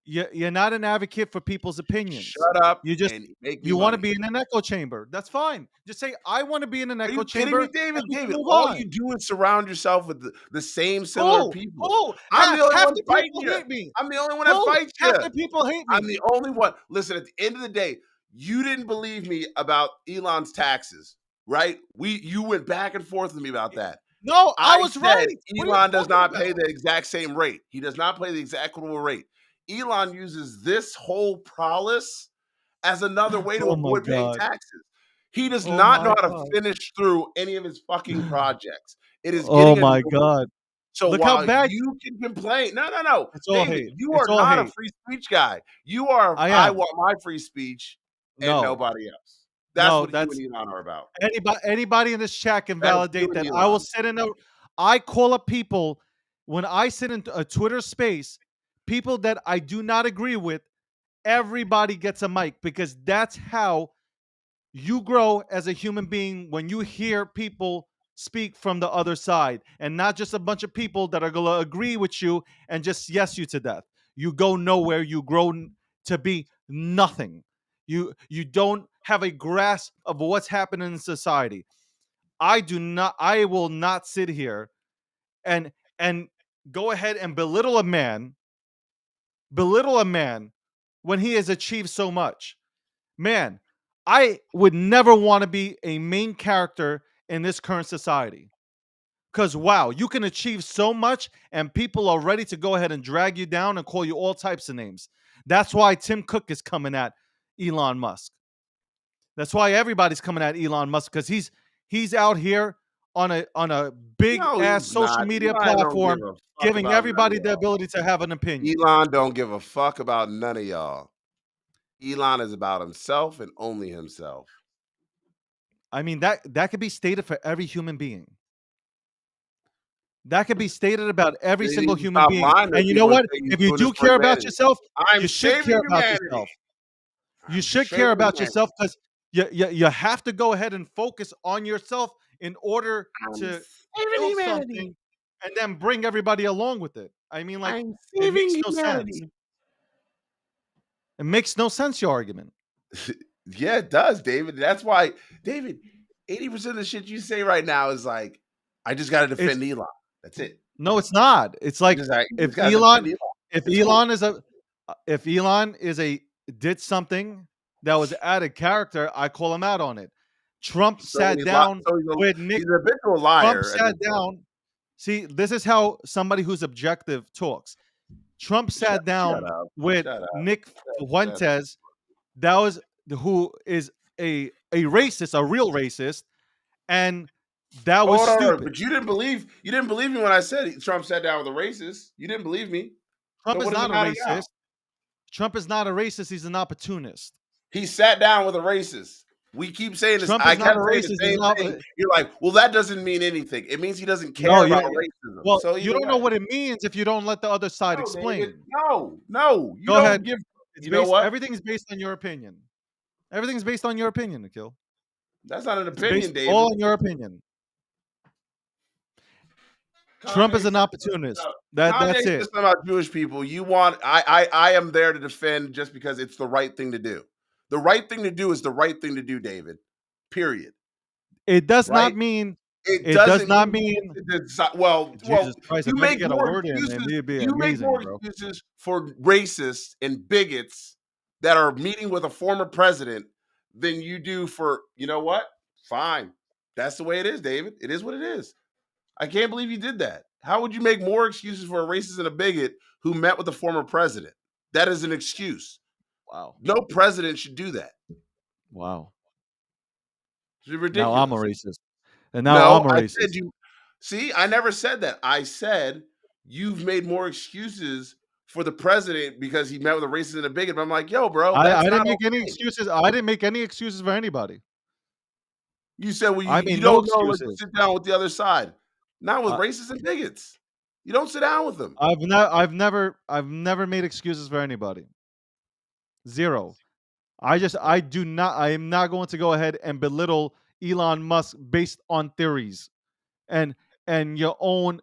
You're not an advocate for people's opinions. Shut up You just and make me you want to money. be in an echo chamber. That's fine. Just say I want to be in an Are echo you kidding me, chamber, David? and we can David, move all on. you do is surround yourself with the same similar Who? people. Who? I'm the only Half one the fighting people you. hate me. I'm the only one that Who? fights you. Half the people hate I'm me. the only one. Listen, at the end of the day, you didn't believe me about Elon's taxes, right? You went back and forth with me about that. No, I I was said right. What are you Elon does talking not pay about? the exact same rate. He does not pay the exact equitable rate. Elon uses this whole prowess as another way to Oh my avoid paying god. taxes. He does Oh not my know how to god. finish through any of his fucking projects. It is Oh getting my annoying. god. So Look how while bad you can complain, no, it's all David, hate. you It's are all not a hate. free speech guy. You are, I I am. want my free speech and No. nobody else. That's No, what you that's and Elon are about. anybody in this chat can That is you validate and that. I will Elon. sit in a I call up people when I sit in a Twitter space, people that I do not agree with, everybody gets a mic because that's how you grow as a human being when you hear people speak from the other side and not just a bunch of people that are going to agree with you and just yes you to death. You go nowhere. You grow to be nothing. You don't have a grasp of what's happening in society. I will not sit here and go ahead and belittle a man when he has achieved so much. Man, I would never want to be a main character in this current society. Because, wow, you can achieve so much and people are ready to go ahead and drag you down and call you all types of names. That's why Tim Cook is coming at Elon Musk. That's why everybody's coming at Elon Musk because he's out here on a big No, ass he's social not. media Elon don't give platform, a fuck giving about none of everybody the y'all. ability to have an opinion. Elon don't give a fuck about none of y'all. Elon is about himself and only himself. I mean that could be stated for every human being. That could be stated about every They single need to human stop being. lying to And you know people and what? say he's If you doing this do for care about humanity. yourself, I'm you should saving care about humanity. yourself. You I'm should saving care about humanity. yourself because you have to go ahead and focus on yourself in order I'm to saving build humanity. something and then bring everybody along with it. I mean, like, I'm it saving makes no sense. humanity. It makes no sense, your argument. Yeah, it does, David. That's why, David, 80% of the shit you say right now is like, I just got to It's defend Elon. That's it. no, it's not. It's You like just, you if just got to defend Elon, Elon. if It's cool. Elon is a did something that was added character, I call him out on it. Trump So sat down with Nick. he's a habitual Trump liar at this sat point. down. See, this is how somebody who's objective talks. Trump sat Shut down up. with Shut up. Nick Shut up. Fuentes. That was who is a racist, a real racist, and that was Hold on, stupid. but you didn't believe me when I said Trump sat down with a racist. You didn't believe me. Trump So is what does it not a matter now? racist. Trump is not a racist. He's an opportunist. He sat down with a racist. We keep saying this. Trump I is not kept a saying the racist. Is same not. thing. You're like, well, that doesn't mean anything. It means he doesn't care No, about yeah. racism. Well, So you either don't know way. what it means if you don't let the other side No, David. explain. No. You Go don't ahead. give. It's You know based. what? Everything is based on your opinion. Everything's based on your opinion, Nikhil. That's not an It's based opinion, David. all on your opinion. Trump is an opportunist. That's Kanye it. says something about Jewish people. You want I am there to defend just because it's the right thing to do. The right thing to do is the right thing to do, David. Period. It does Right? not mean. It It does doesn't not mean mean. well, Jesus Christ! you If I could make get a more word in, excuses. it'd be You make amazing, more bro. excuses for racists and bigots that are meeting with a former president than you do for, you know what? Fine. That's the way it is, David. It is what it is. I can't believe you did that. How would you make more excuses for a racist and a bigot who met with a former president? That is an excuse. Wow. No president should do that. Wow. It's ridiculous. Now I'm a racist. And now No, I'm a I racist. said you. See, I never said that. I said you've made more excuses for the president because he met with a racist and a bigot. But I'm like, yo, bro, that's I didn't not make any okay. excuses. I didn't make any excuses for anybody. You said, well, I you made no don't know. Let's excuses. sit down with the other side. Not with I, racists and bigots. You don't sit down with them. I've never made excuses for anybody. Zero. I do not. I am not going to go ahead and belittle Elon Musk based on theories and your own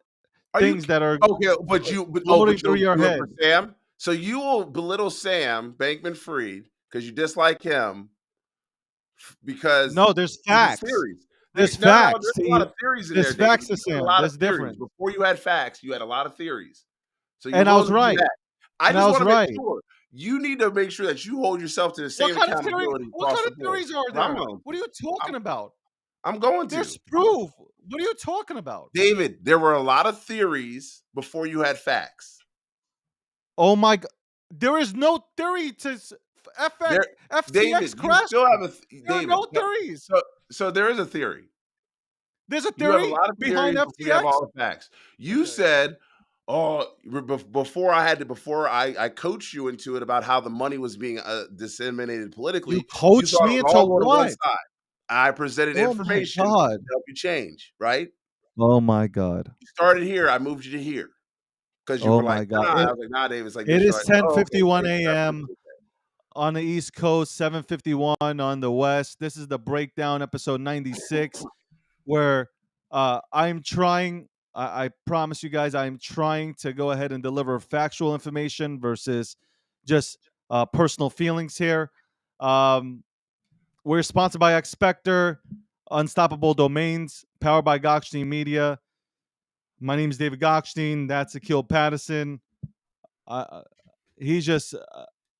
Are you things that are okay? But floating through you'll your do it head. for Sam. So you will belittle Sam Bankman-Fried because you dislike him because No, there's of his facts. theories. There's No, facts. there's a lot of theories in there, There's David. facts to You had a Sam. lot of That's theories. different. Before you had facts, you had a lot of theories. So you're And I was willing to do right. that. I And I just was want to make right. sure. You need to make sure that you hold yourself to the What same kind of theory? accountability What across kind the of board. theories are I'm there? going What are you to. talking about? I'm going to. There's proof. What are you talking about? David, there were a lot of theories before you had facts. Oh my God. There is no theory to There, FTX David, you crash. still have a There are David. no theories. So there is a theory. There's a You have a theory lot of behind theories before you have FTX. all the facts. You Okay. said, "Oh, before I coached you into it about how the money was being disseminated politically." You You coached thought me it was into all going to one what? side. I presented Oh my information God. to help you change. Right? Oh my God. You started here. I moved you to here because you Oh were like, my God. "Nah." I was like, "Nah, Dave. It's like It this." You're is like, "Oh, okay, 10:51 great. a.m. on the East Coast, 7:51 on the West. This is the breakdown, episode 96, where I'm trying. I promise you guys, I'm trying to go ahead and deliver factual information versus just personal feelings here. We're sponsored by Expector, Unstoppable Domains, powered by Gokhshtein Media. My name is David Gokhshtein. That's Akil Patterson. He's just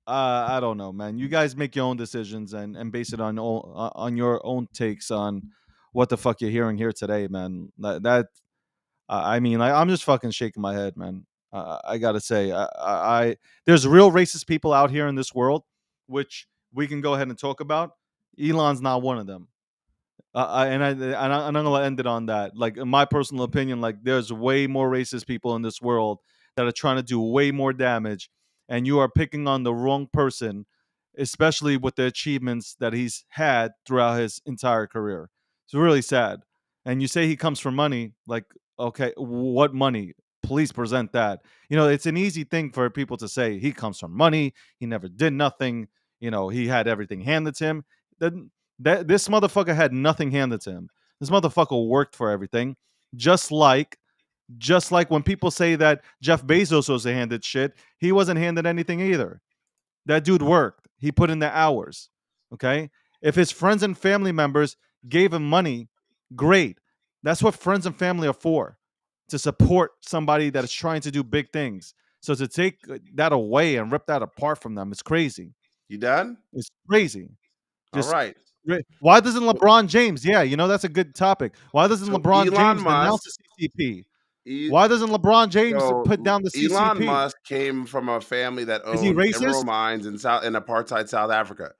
I don't know, man. You guys make your own decisions and base it on your own takes on what the fuck you're hearing here today, man. I mean, I'm just fucking shaking my head, man. I gotta say, I there's real racist people out here in this world, which we can go ahead and talk about. Elon's not one of them. I'm gonna end it on that. Like, in my personal opinion, like, there's way more racist people in this world that are trying to do way more damage, and you are picking on the wrong person, especially with the achievements that he's had throughout his entire career. It's really sad. And you say he comes from money, like, okay, what money? Please present that. It's an easy thing for people to say. He comes from money. He never did nothing. He had everything handed to him. Then this motherfucker had nothing handed to him. This motherfucker worked for everything. Just like when people say that Jeff Bezos was handed shit, he wasn't handed anything either. That dude worked. He put in the hours. Okay? If his friends and family members gave him money, great. That's what friends and family are for. To support somebody that is trying to do big things. So to take that away and rip that apart from them is crazy. You done? It's crazy. All Just right. Why doesn't LeBron James? Yeah, that's a good topic. Why doesn't So LeBron Elon James Musk, denounce the CCP? Why doesn't LeBron James put down the Elon CCP? Musk came from a family that Is he owned racist? emerald mines in apartheid South Africa.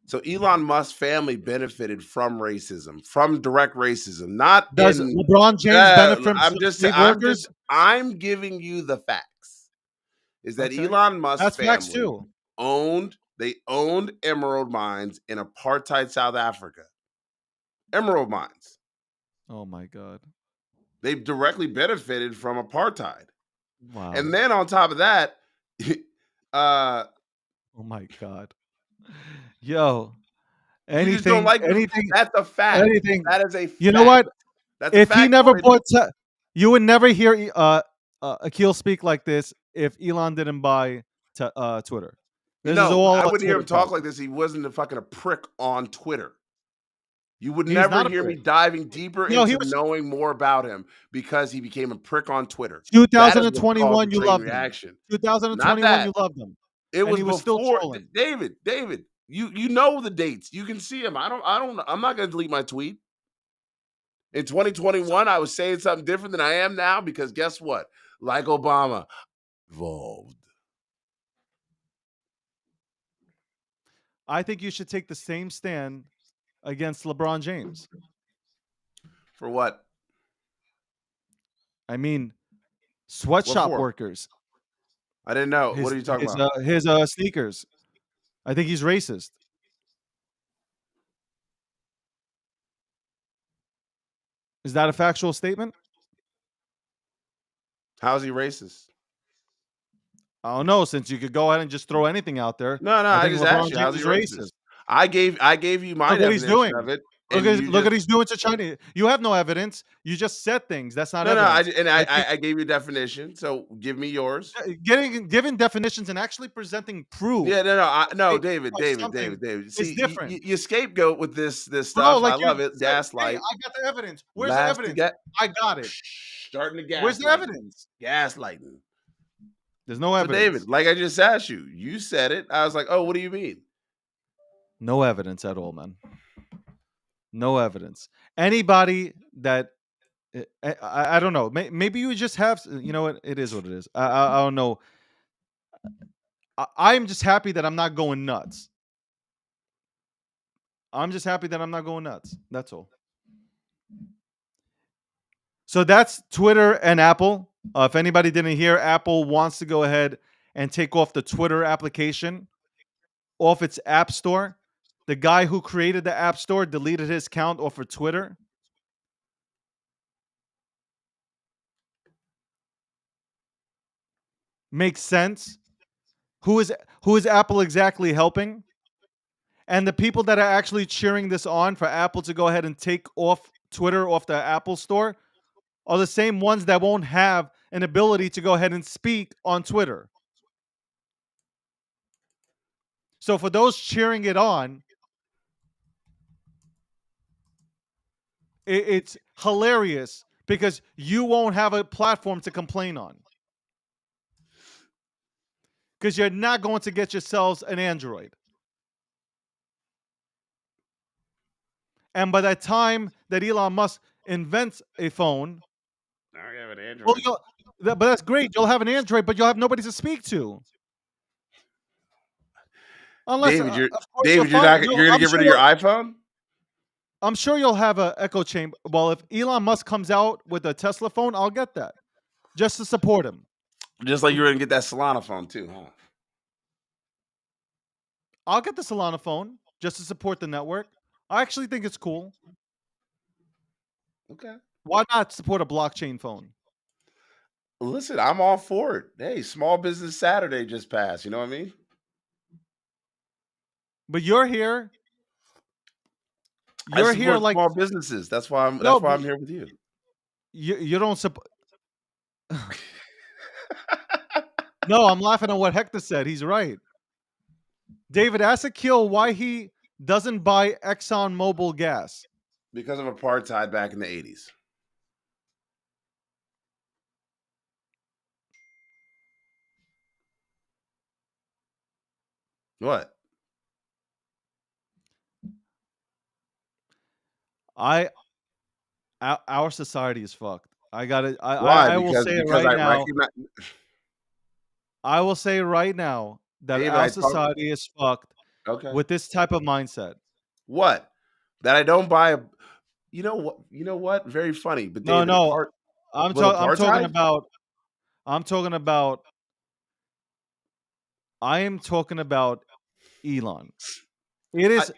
So Elon Musk's family benefited from racism, from direct racism, not Does in. LeBron James benefit from slave workers? I'm giving you the facts. Is that Okay, Elon Musk's that's facts family too. owned They owned emerald mines in apartheid South Africa. Emerald mines. Oh my God. They directly benefited from apartheid. Wow. And then on top of that, Oh my God. Yo. you just don't like anything, that's a fact. anything. That is a fact. You know what? That's a If he fact. never bought, you would never hear Akil speak like this if Elon didn't buy Twitter. This is all I a wouldn't hear Twitter him talk talk. like this. He wasn't a prick on Twitter. You would He's never not a hear me prick. diving deeper No, he into was knowing more about him because he became a prick on Twitter. That is what caused 2021. the You train loved him. reaction. Not 2021. that. You loved him. It And was he was still before trolling. David. You know the dates. You can see him. I'm not going to delete my tweet. In 2021, I was saying something different than I am now because guess what? Like Obama, evolved. I think you should take the same stand against LeBron James. For what? I mean, sweatshop for? workers. I didn't know. What are you talking about? His sneakers. I think he's racist. Is that a factual statement? How is he racist? I don't know. Since you could go ahead and just throw anything out there. No, I I think just LeBron asked you. James How's he is racist? racist. I gave you my Look what he's definition doing. of it. Look what he's doing to China. You have no evidence. You just said things. That's not evidence. I gave you a definition. So give me yours. Giving definitions and actually presenting proof. Yeah, David. See, different. you scapegoat with this stuff. Bro, like I love it. Gaslight. Hey, I got the evidence. Where's the evidence? I got it. Starting to gaslight. Where's the evidence? Gaslighting. There's no evidence. So David, like I just asked you, you said it. I was like, oh, what do you mean? No evidence at all, man. No evidence. Anybody that I don't know. Maybe you just have. You know what? It is what it is. I don't know. I'm just happy that I'm not going nuts. I'm just happy that I'm not going nuts. That's all. So that's Twitter and Apple. If anybody didn't hear, Apple wants to go ahead and take off the Twitter application off its app store. The guy who created the app store deleted his account off of Twitter. Makes sense. Who is Apple exactly helping? And the people that are actually cheering this on for Apple to go ahead and take off Twitter off the Apple store are the same ones that won't have an ability to go ahead and speak on Twitter. So for those cheering it on, it's hilarious because you won't have a platform to complain on. Because you're not going to get yourselves an Android. And by the time that Elon Musk invents a phone, I have an Android. But that's great. You'll have an Android, but you'll have nobody to speak to. Unless, David, you're you're going to get rid of your iPhone? I'm sure you'll have an echo chamber. Well, if Elon Musk comes out with a Tesla phone, I'll get that just to support him. Just like you're going to get that Solana phone too, huh? I'll get the Solana phone just to support the network. I actually think it's cool. Okay. Why not support a blockchain phone? Listen, I'm all for it. Hey, Small Business Saturday just passed. You know what I mean? But you're here. You're here like small businesses. That's why I'm here with you. You don't support. No, I'm laughing at what Hector said. He's right. David, ask Akil why he doesn't buy ExxonMobil gas. Because of apartheid back in the 80s. What? Our society is fucked. I got it. Why? I will say it right now. I will say right now that our society is fucked. Okay. With this type of mindset. What? That I don't buy a. You know what? Very funny. But David, no. I'm talking about. I am talking about Elon. It I, is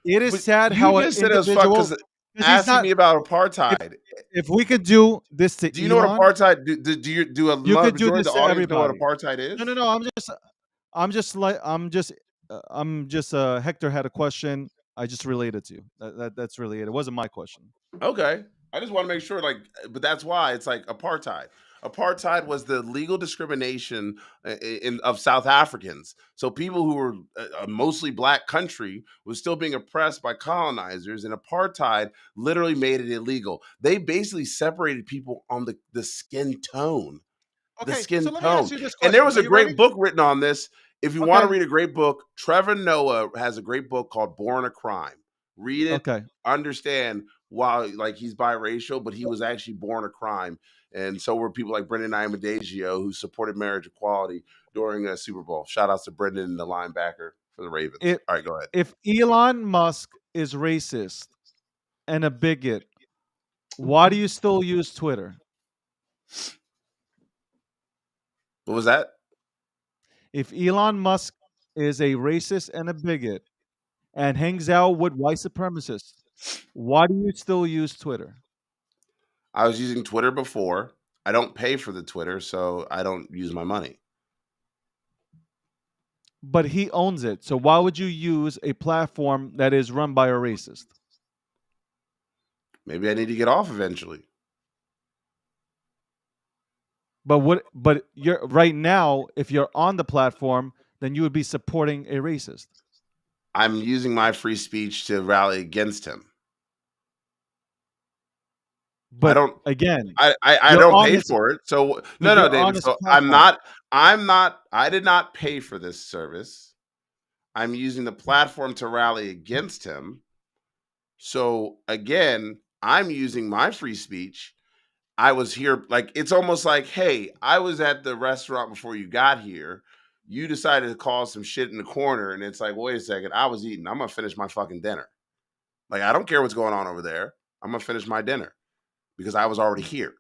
it is but sad you how an just said it was fucked individual, because because he's asking not. me about If apartheid. we could do this to Do you know what Elon, apartheid? Do a you could do majority of this the to audience know what everybody. apartheid No, is? no, no. Hector had a question. I just related to you. That's really it. It wasn't my question. Okay. I just want to make sure, but that's why it's like apartheid. Apartheid was the legal discrimination of South Africans. So people who were a mostly black country was still being oppressed by colonizers, and apartheid literally made it illegal. They basically separated people on the skin tone. The Okay, so skin let me ask tone. you this And there question. was Are a you ready? great book written on this. If you want to Okay. read a great book, Trevor Noah has a great book called Born a Crime. Read it, Okay. understand why, like, he's biracial, but he was actually born a crime. And so were people like Brendan Amadagio, who supported marriage equality during a Super Bowl. Shout outs to Brendan, the linebacker for the Ravens. If All right, go ahead. if Elon Musk is racist and a bigot, why do you still use Twitter? What was that? If Elon Musk is a racist and a bigot and hangs out with white supremacists, why do you still use Twitter? I was using Twitter before. I don't pay for the Twitter, so I don't use my money. But he owns it. So why would you use a platform that is run by a racist? Maybe I need to get off eventually. But you're right now, if you're on the platform, then you would be supporting a racist. I'm using my free speech to rally against him. I But don't again, I you're don't on pay this for it. So but no, you're on David. this So platform. I did not pay for this service. I'm using the platform to rally against him. So again, I'm using my free speech. I was here, like, it's almost like, hey, I was at the restaurant before you got here. You decided to cause some shit in the corner, and it's like, wait a second, I was eating. I'm gonna finish my fucking dinner. Like, I don't care what's going on over there. I'm gonna finish my dinner because I was already here.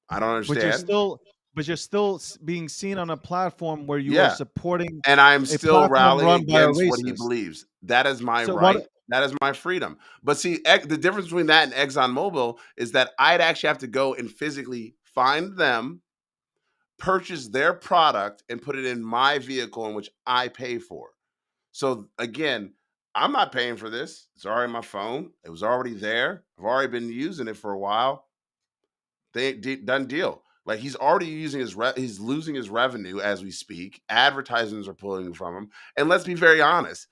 I don't But you're understand. still being seen on a platform where you are Yeah. supporting And I'm a still platform rallying run by a against what he racist. believes. That is my So what right. That is my freedom. But see, the difference between that and ExxonMobil is that I'd actually have to go and physically find them, purchase their product, and put it in my vehicle in which I pay for. So again, I'm not paying for this. It's already on my phone. It was already there. I've already been using it for a while. Done deal. Like, he's already using he's losing his revenue as we speak. Advertisements are pulling from him. And let's be very honest,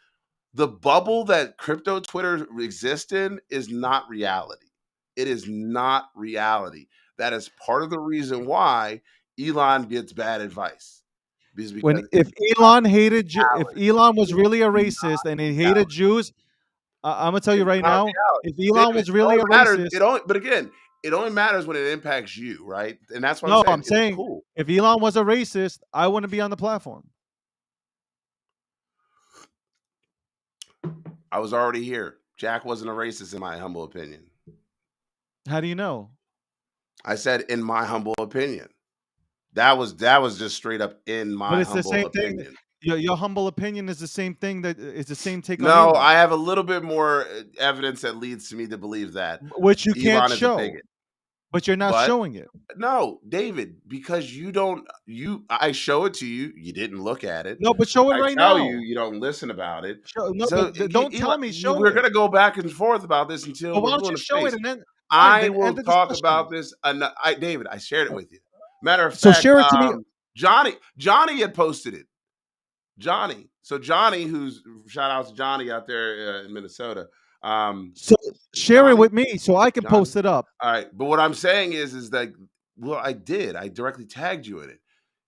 the bubble that crypto Twitter exists in is not reality. It is not reality. That is part of the reason why Elon gets bad advice. when Because if if Elon was really a racist and he hated Jews, I'm gonna tell you it's right not now, reality. if Elon David, was really a racist, but again, it only matters when it impacts you, right? And that's what I'm no, saying. I'm It's saying cool. if Elon was a racist, I wouldn't be on the platform. I was already here. Jack wasn't a racist, in my humble opinion. How do you know? I said, in my humble opinion. That was just straight up in But my it's the humble same thing. opinion. Your humble opinion is the same thing that is the same take on No, I Elon, have a little bit more evidence that leads to me to believe that which you can't Elon is a show, bigot. but you're not But showing it. no, David, because I show it to you, you didn't look at it. No, but show it I right tell you, now. you don't listen about it. No, So but don't tell me. Show we're it. gonna go back and forth about this until But we're why don't blue in you the show it face. and then fine, I then end will the talk discussion. about this. David, I shared it with you. Matter of So fact, share it to me. Johnny had posted it. Johnny, who's, shout out to Johnny out there in Minnesota. So share it Johnny, with me so I can Johnny. post it up. All right, but what I'm saying is that, well, I did. I directly tagged you in it,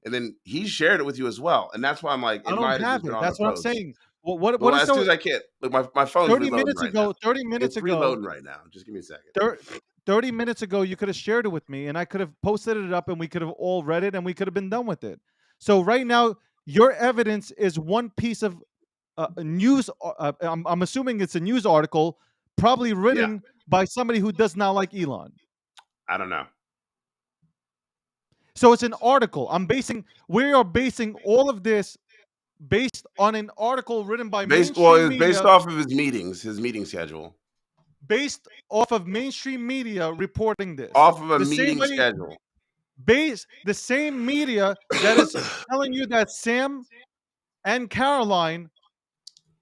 and then he shared it with you as well, and that's why I'm like, I it don't might have have just been it. on the That's what I'm post. saying. What Well, is as soon so as I can, look, my phone's 30 reloading minutes right now. ago, 30 minutes It's ago, reloading right now. Just give me a second. 30 minutes ago, you could have shared it with me and I could have posted it up and we could have all read it and we could have been done with it. So right now, your evidence is one piece of news. I'm assuming it's a news article, probably Yeah, written by somebody who does not like Elon. I don't know. So it's an article. We are basing all of this based on an article written by It mainstream was based media, off of his meeting schedule. based off of mainstream media reporting this. Off of a The same meeting way, schedule. the same media that is telling you that Sam and Caroline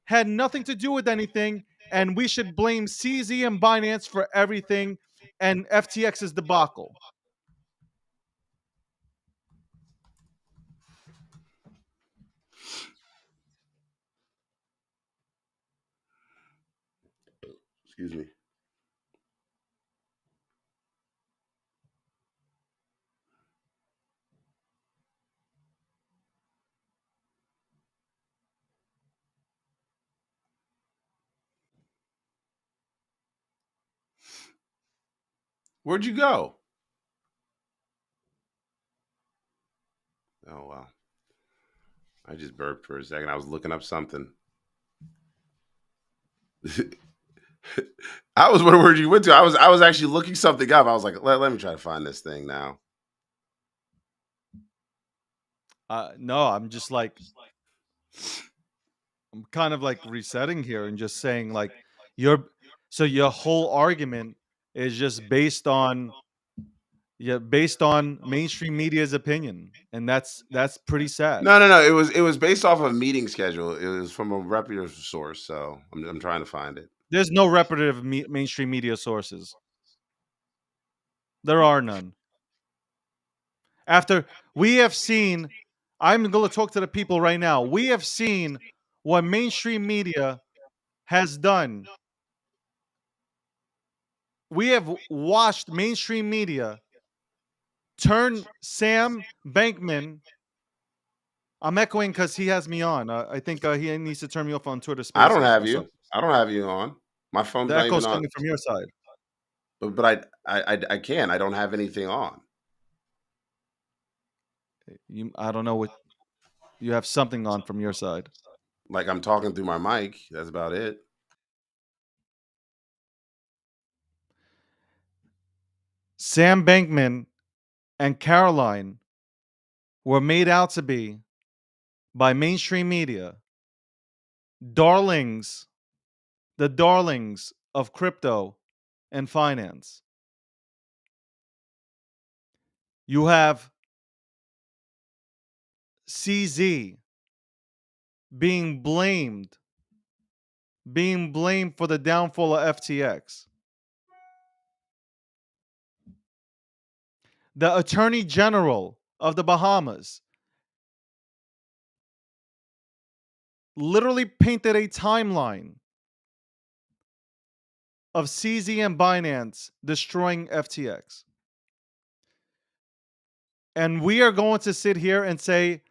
had nothing to do with anything, and we should blame CZ and Binance for everything, and FTX's debacle. Excuse me. Where'd you go? Oh, wow. I just burped for a second. I was looking up something. I was wondering where you went to. I was actually looking something up. I was like, let me try to find this thing now. No, I'm just like, I'm kind of like resetting here and just saying like, your whole argument is just based on mainstream media's opinion, and that's pretty sad. No. It was based off of a meeting schedule. It was from a reputable source. So I'm trying to find it. There's no reputable mainstream media sources. There are none. After we have seen, I'm going to talk to the people right now. We have seen what mainstream media has done. We have watched mainstream media turn Sam Bankman. I'm echoing because he has me on. I think he needs to turn me off on Twitter Spaces. I don't have you. I don't have you on. My phone's The not echo's even on. coming from your side. But I can't. I don't have anything on. I don't know what you have something on from your side. Like I'm talking through my mic. That's about it. Sam Bankman and Caroline were made out to be, by mainstream media, darlings, the darlings of crypto and finance. You have CZ being blamed for the downfall of FTX. The Attorney General of the Bahamas literally painted a timeline of CZ and Binance destroying FTX. And we are going to sit here and say,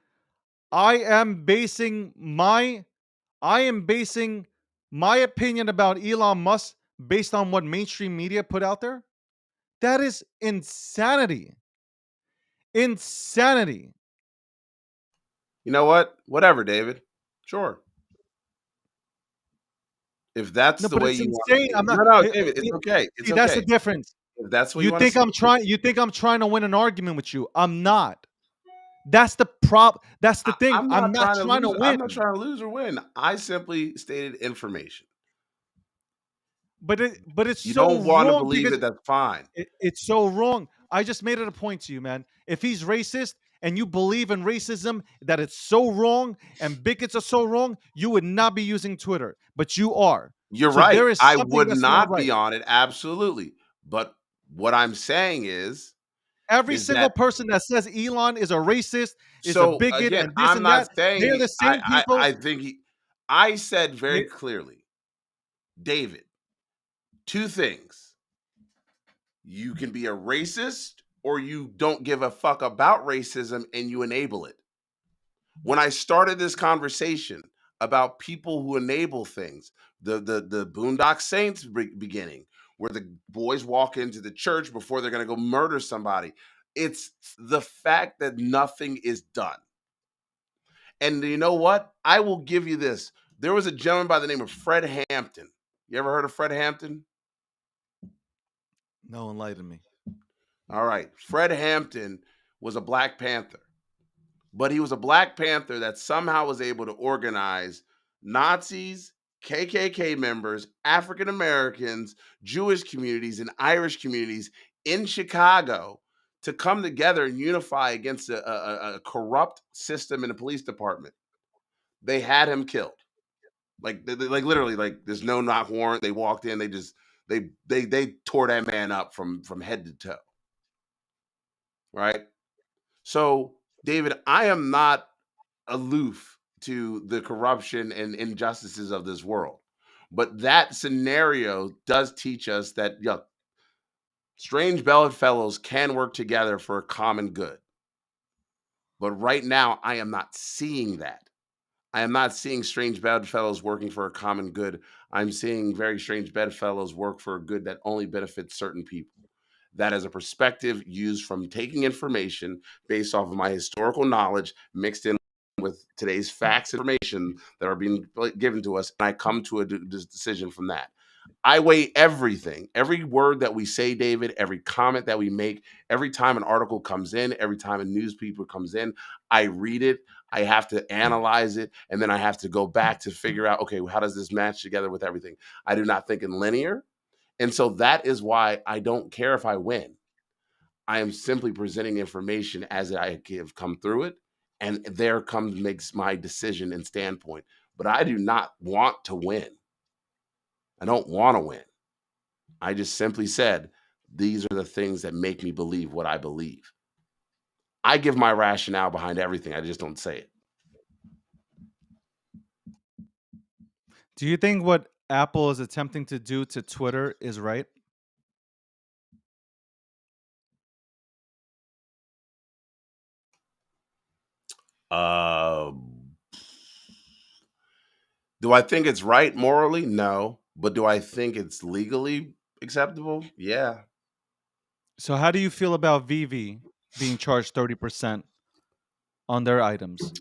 I am basing my opinion about Elon Musk based on what mainstream media put out there? That is insanity. Insanity. You know what? Whatever, David. Sure. If that's No, the but way it's you want to insane. see I'm it. not. No, David, it's okay. It's See, that's the okay. difference. If that's what You you want to think see. I'm trying? You think I'm trying to win an argument with you? I'm not. That's the That's the thing. I'm I'm not not trying to trying to lose. I'm win. not trying to lose or win. I simply stated information. But it's You so don't want to wrong believe because it, that's fine. it's so wrong. I just made it a point to you, man. If he's racist and you believe in racism, that it's so wrong and bigots are so wrong, you would not be using Twitter, but you are. You're So right. there is I something would that's not not right. be on it, absolutely. But what I'm saying is Every single that person that says Elon is a racist, is a so bigot, again, and this I'm and not that, they're saying the same people. I think I said very They- clearly, David, two things. You can be a racist or you don't give a fuck about racism and you enable it. When I started this conversation about people who enable things, the Boondock Saints beginning, where the boys walk into the church before they're going to go murder somebody, it's the fact that nothing is done. And you know what? I will give you this. There was a gentleman by the name of Fred Hampton. You ever heard of Fred Hampton? No, enlighten me. All right. Fred Hampton was a Black Panther. but he was a Black Panther that somehow was able to organize Nazis, KKK members, African Americans, Jewish communities, and Irish communities in Chicago to come together and unify against a corrupt system in the police department. They had him killed. Like literally, like there's no knock warrant. They walked in, they tore that man up from head to toe. Right. So, David, I am not aloof to the corruption and injustices of this world. But that scenario does teach us that strange bedfellows can work together for a common good. But right now, I am not seeing that. I am not seeing strange bedfellows working for a common good. I'm seeing very strange bedfellows work for a good that only benefits certain people. That is a perspective used from taking information based off of my historical knowledge mixed in with today's facts information that are being given to us, and I come to a decision from that. I weigh everything, every word that we say, David, every comment that we make, every time an article comes in, every time a newspaper comes in, I read it. I have to analyze it, and then I have to go back to figure out, okay, how does this match together with everything? I do not think in linear. And so that is why I don't care if I win. I am simply presenting information as I have come through it. And there comes makes my decision and standpoint. But I do not want to win. I don't want to win. I just simply said, these are the things that make me believe what I believe. I give my rationale behind everything. I just don't say it. Do you think what Apple is attempting to do to Twitter is right? Do I think it's right morally? No. But do I think it's legally acceptable? Yeah. So how do you feel about VV being charged 30% on their items?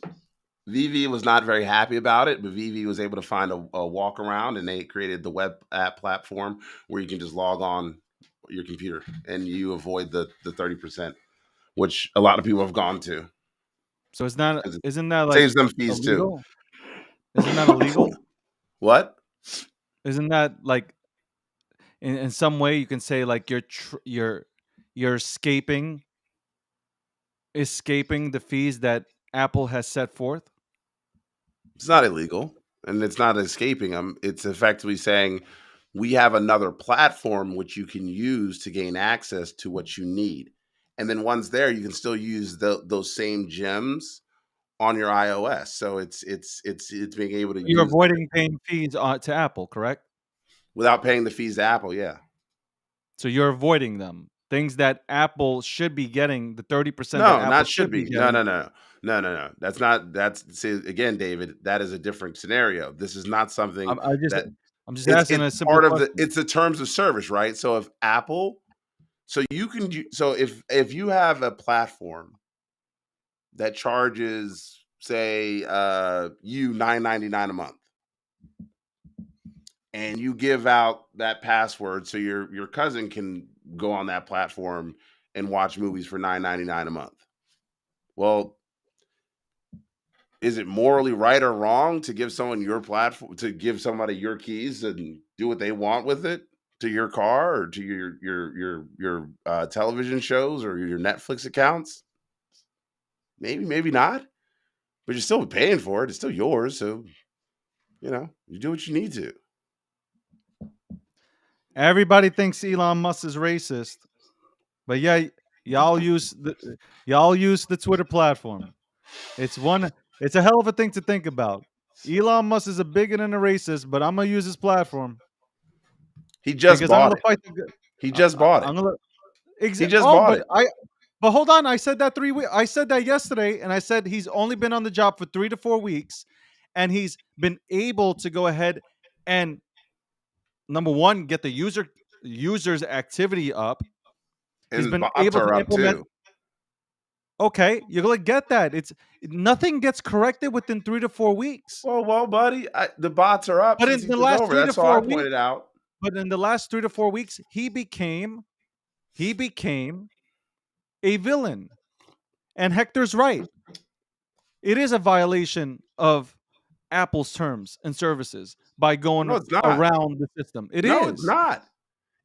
VV was not very happy about it, but VV was able to find a walk around, and they created the web app platform where you can just log on your computer and you avoid the 30%, which a lot of people have gone to. So it's not, 'Cause it isn't that like saves them fees too. illegal? Isn't that illegal? What? Isn't that like in some way you can say like you're escaping the fees that Apple has set forth? It's not illegal, and it's not escaping them. It's effectively saying we have another platform which you can use to gain access to what you need, and then once there, you can still use those same gems on your iOS. So it's being able to You're use avoiding paying fees to Apple, correct? without paying the fees to Apple. Yeah. So you're avoiding them. Things that Apple should be getting, the 30% that No, Apple not should should be be. No, getting. no, no, no, no, no. That's not. That's see again, David. That is a different scenario. This is not something I'm, I just, that I'm just it's asking a simple part of the. question. It's the terms of service, right? So if Apple, so you can. So if you have a platform that charges, say, you $9.99 a month, and you give out that password so your cousin can go on that platform and watch movies for $9.99 a month. Well, is it morally right or wrong to give someone your platform, to give somebody your keys and do what they want with it to your car or to your television shows or your Netflix accounts? Maybe not, but you're still paying for it. It's still yours, so you do what you need to. Everybody thinks Elon Musk is racist, but yeah, y'all use the Twitter platform. It's a hell of a thing to think about. Elon Musk is a bigot and a racist, but I'm gonna use his platform He just because I'm bought gonna it. fight He just bought it. I'm gonna He just oh, bought it. but hold on. I said that 3 weeks. I said that yesterday, and I said he's only been on the job for 3 to 4 weeks, and he's been able to go ahead and number one get the users activity up. He's And been bots able are to up implement. too. Okay, you're gonna get that. It's nothing gets corrected within 3 to 4 weeks. Well, buddy, the bots are up But since in he the took last over. 3 to That's all I 4 weeks, pointed out. he became a villain. And Hector's right. It is a violation of Apple's terms and services by No, going it's not. around the system. It No, it's is. not.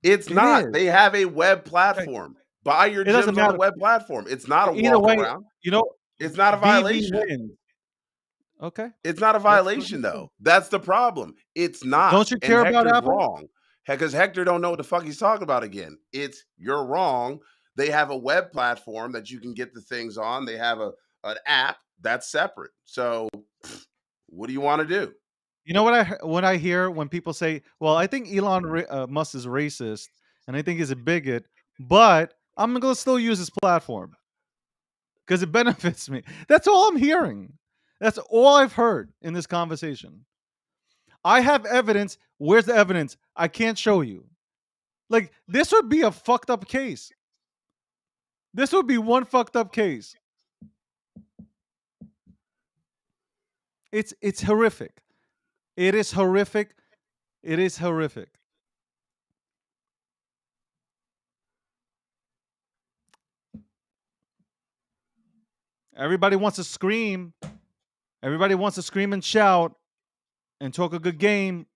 It's It not. is. They have a web Okay. platform. Buy your It doesn't gyms on a matter. web platform. It's not a Either walk way, around. you know, It's not a BV violation. wins. Okay. It's not a violation, though. That's the problem. It's not. Don't you And care about Hector's Apple? wrong. Because Hector don't know what the fuck he's talking about again. You're wrong. They have a web platform that you can get the things on. They have an app that's separate. So what do you want to do? You know what I hear when people say, "Well, I think Elon Musk is racist, and I think he's a bigot, but I'm gonna still use his platform because it benefits me." That's all I'm hearing. That's all I've heard in this conversation. I have evidence. Where's the evidence? I can't show you. Like, this would be a fucked up case. This would be one fucked up case. It's horrific. It is horrific. It is horrific. Everybody wants to scream. Everybody wants to scream and shout and talk a good game.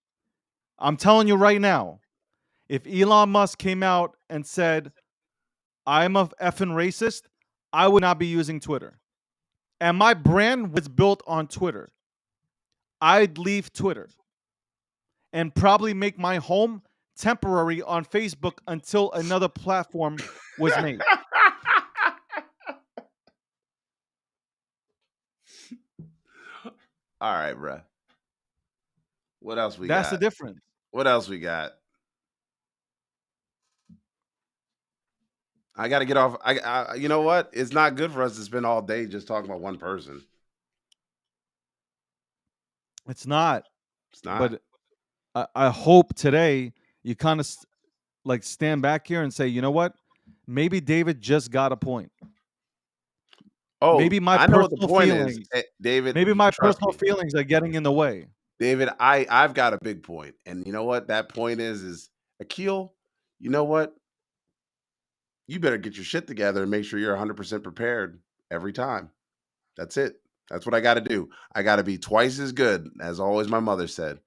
I'm telling you right now, if Elon Musk came out and said, I'm a effing racist, I would not be using Twitter. And my brand was built on Twitter. I'd leave Twitter and probably make my home temporary on Facebook until another platform was made. All right, bro. What else we That's got? the difference. What else we got? I got to get off. You know what? It's not good for us to spend all day just talking about one person. It's not. It's not. But I hope today you kind of like stand back here and say, you know what? Maybe David just got a point. Oh, maybe my I know what the personal point feelings, is, David. maybe my trust personal me. feelings are getting in the way. David, I've got a big point, and you know what that point is Akil. You know what? You better get your shit together and make sure you're 100% prepared every time. That's it. That's what I got to do. I got to be twice as good, as always my mother said.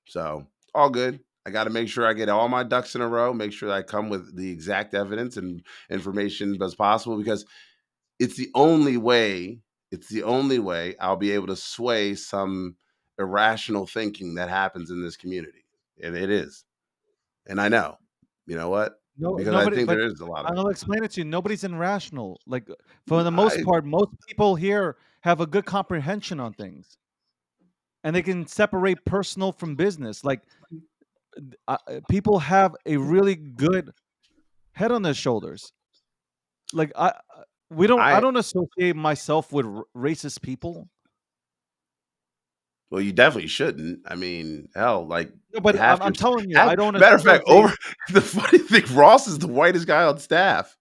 So, all good. I got to make sure I get all my ducks in a row, make sure I come with the exact evidence and information as possible, because it's the only way I'll be able to sway some irrational thinking that happens in this community. And it is. And I know. You know what? No, Because I nobody. think But there is a lot of I'll explain it to you. Nobody's irrational. Like, for the most part, most people here have a good comprehension on things, and they can separate personal from business. Like, people have a really good head on their shoulders. Like, I don't associate myself with racist people. Well, you definitely shouldn't. I mean, hell, like, No, but half I'm your telling you, half, I don't matter of fact, associate. the funny thing, Ross is the whitest guy on staff.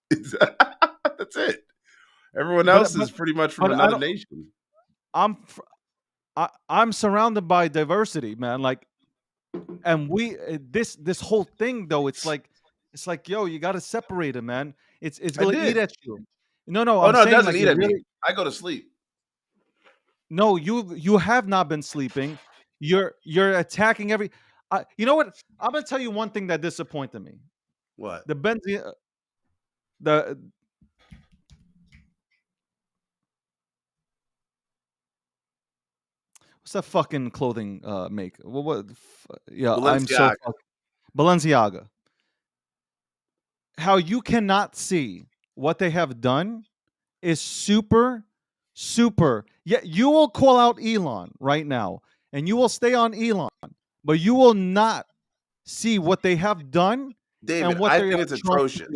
That's it. Everyone else is pretty much from but I another don't. nation. I'm surrounded by diversity, man. Like, and this whole thing though, it's like, yo, you got to separate it, man. It's I gonna eat did. at you. No, Oh I'm no, it saying, doesn't like, eat you at me. really. I go to sleep. No, you have not been sleeping. You're attacking every. You know what? I'm gonna tell you one thing that disappointed me. What? The benzene, the what's that fucking clothing make? Yeah, I'm so Balenciaga. Balenciaga. How you cannot see what they have done is super, super. Yeah, you will call out Elon right now, and you will stay on Elon, but you will not see what they have done and David, what I they think are it's trying to atrocious.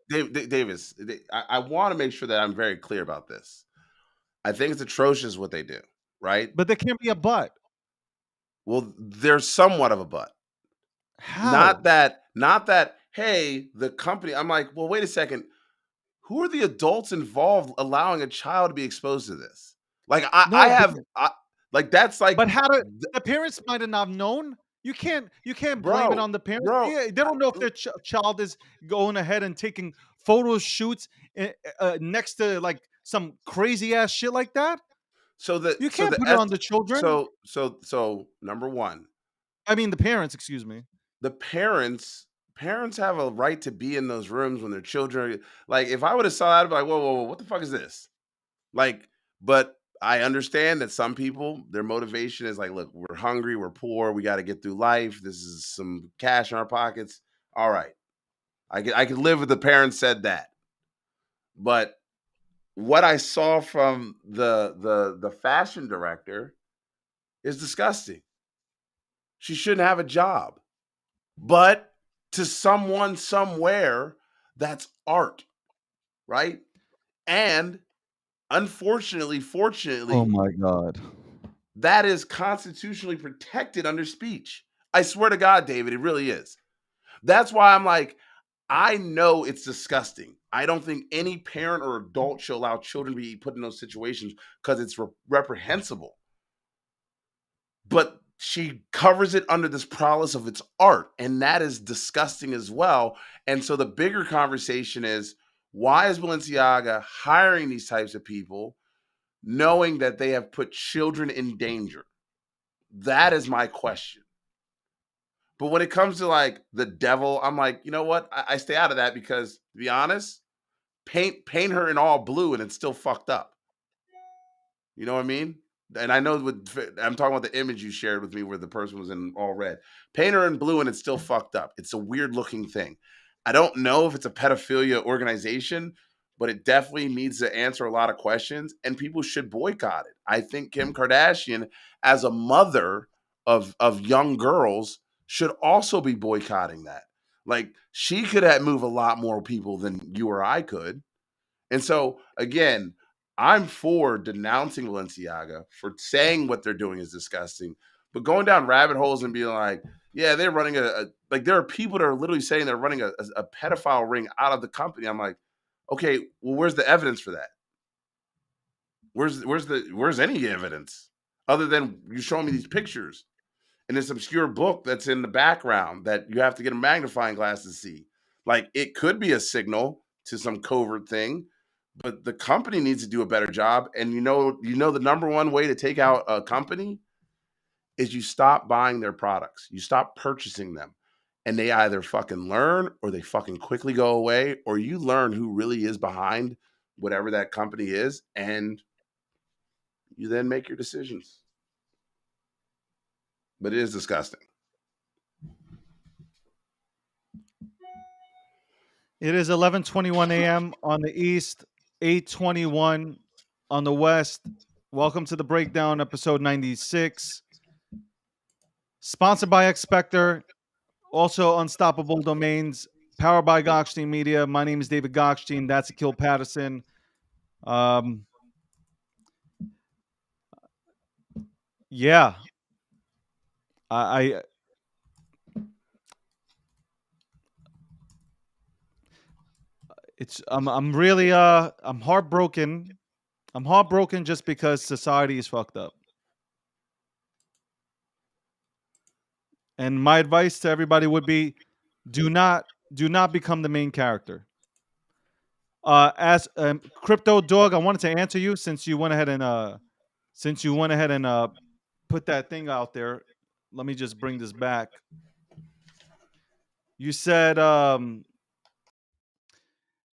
do. Davis, I want to make sure that I'm very clear about this. I think it's atrocious what they do, right? But there can't be a but. Well, there's somewhat of a but. How? Not that, hey, the company, I'm like, well, wait a second. Who are the adults involved allowing a child to be exposed to this? Like, No, like, that's like, but how do the parents might have not known? You can't blame it bro, on the parents. bro, They don't know if their child is going ahead and taking photo shoots next to like some crazy ass shit like that. You can't put it on the children. So number one, I mean, the parents. Excuse me. the parents have a right to be in those rooms when their children. Like, if I would have saw that, I'd be like, whoa, what the fuck is this? Like, but I understand that some people, their motivation is like, look, we're hungry, we're poor, we got to get through life. This is some cash in our pockets. All right, I could live with the parents said that, but what I saw from the fashion director is disgusting. She shouldn't have a job, but to someone somewhere, that's art, right? And unfortunately, Oh fortunately, my God. that is constitutionally protected under speech. I swear to God, David, it really is. That's why I'm like, I know it's disgusting. I don't think any parent or adult should allow children to be put in those situations because it's reprehensible. But she covers it under this prowess of its art, and that is disgusting as well. And so the bigger conversation is, why is Balenciaga hiring these types of people knowing that they have put children in danger? That is my question. But when it comes to like the devil, I'm like, you know what? I stay out of that because, to be honest, paint her in all blue and it's still fucked up. You know what I mean? And I know I'm talking about the image you shared with me where the person was in all red. Paint her in blue and it's still fucked up. It's a weird looking thing. I don't know if it's a pedophilia organization, but it definitely needs to answer a lot of questions and people should boycott it. I think Kim Kardashian, as a mother of young girls, should also be boycotting that. Like, she could have move a lot more people than you or I could. And so again, I'm for denouncing Balenciaga for saying what they're doing is disgusting, but going down rabbit holes and being like, yeah, they're running like, there are people that are literally saying they're running a pedophile ring out of the company. I'm like, okay, well, where's the evidence for that? Where's any evidence other than you showing me these pictures and this obscure book that's in the background that you have to get a magnifying glass to see? Like, it could be a signal to some covert thing, but the company needs to do a better job. And the number one way to take out a company is you stop buying their products. You stop purchasing them. And they either fucking learn or they fucking quickly go away, or you learn who really is behind whatever that company is, and you then make your decisions. But it is disgusting. It is 11:21 a.m. on the east, 8:21 on the west. Welcome to the breakdown, episode 96. Sponsored by Expector, also Unstoppable Domains, powered by Gokhshtein Media. My name is David Gokhshtein. That's Akil Patterson. Yeah, I it's I'm really I'm heartbroken. I'm heartbroken just because society is fucked up. And my advice to everybody would be, do not become the main character. As Crypto Dog, I wanted to answer you since you went ahead and put that thing out there. Let me just bring this back. You said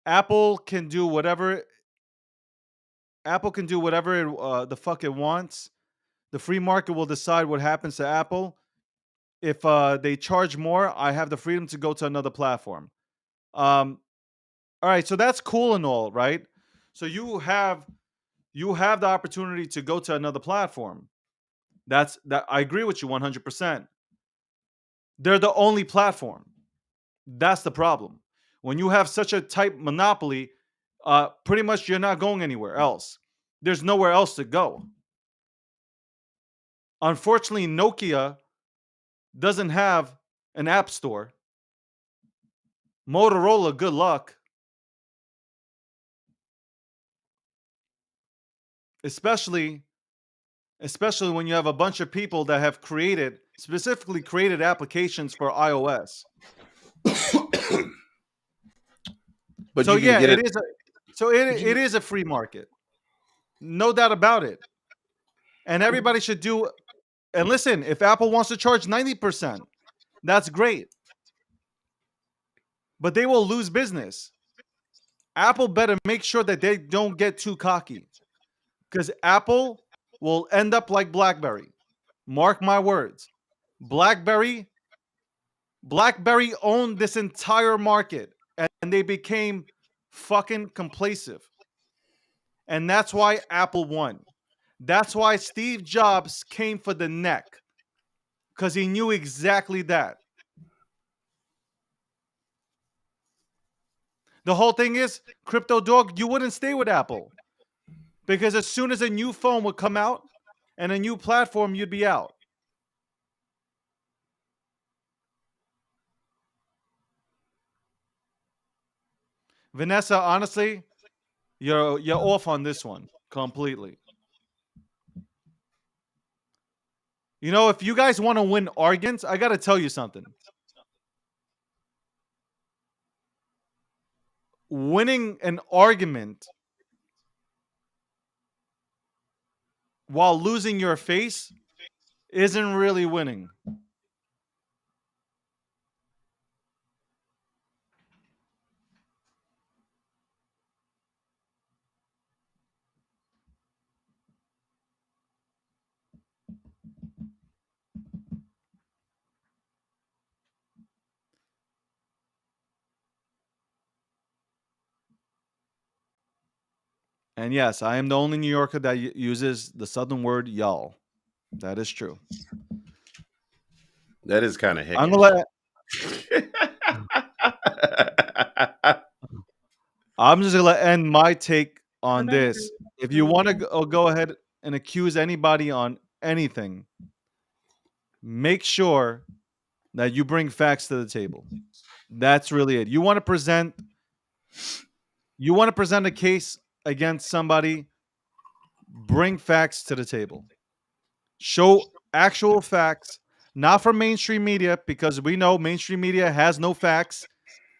Apple can do whatever the fuck it wants. The free market will decide what happens to Apple. If they charge more, I have the freedom to go to another platform. All right, so that's cool and all, right? So you have the opportunity to go to another platform. That I agree with you 100%. They're the only platform. That's the problem. When you have such a tight monopoly, pretty much you're not going anywhere else. There's nowhere else to go. Unfortunately, Nokia doesn't have an app store. Motorola, good luck. Especially when you have a bunch of people that have specifically created applications for iOS. But So you can yeah, get it is a free market. No doubt about it. And everybody should do. And listen, if Apple wants to charge 90%, that's great. But they will lose business. Apple better make sure that they don't get too cocky. Because Apple will end up like BlackBerry. Mark my words. BlackBerry owned this entire market and they became fucking complacent. And that's why Apple won. That's why Steve Jobs came for the neck. Because he knew exactly that. The whole thing is, Crypto Dog, you wouldn't stay with Apple. Because as soon as a new phone would come out and a new platform, you'd be out. Vanessa, honestly, you're off on this one completely. You know, if you guys want to win arguments, I got to tell you something. Winning an argument while losing your face isn't really winning. And yes, I am the only New Yorker that uses the southern word y'all. That is true. That is kind of I'm hickish. I'm just gonna end my take on this. If you want to go ahead and accuse anybody on anything, make sure that you bring facts to the table. That's really it. You want to present a case against somebody, bring facts to the table. Show actual facts, not from mainstream media, because we know mainstream media has no facts.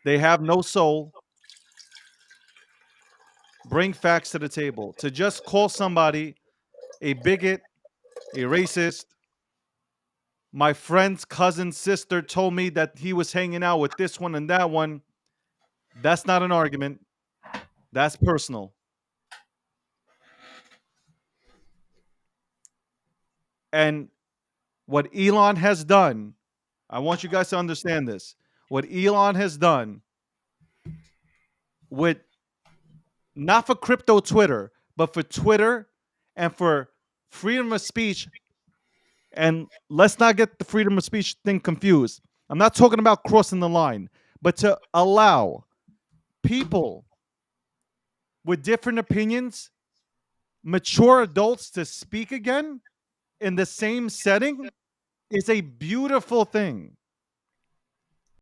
They have no soul. Bring facts to the table. To just call somebody a bigot, a racist. My friend's cousin's sister told me that he was hanging out with this one and that one. That's not an argument. That's personal. And what Elon has done, I want you guys to understand this. What Elon has done with, not for crypto Twitter, but for Twitter and for freedom of speech. And let's not get the freedom of speech thing confused. I'm not talking about crossing the line, but to allow people with different opinions, mature adults, to speak again in the same setting is a beautiful thing.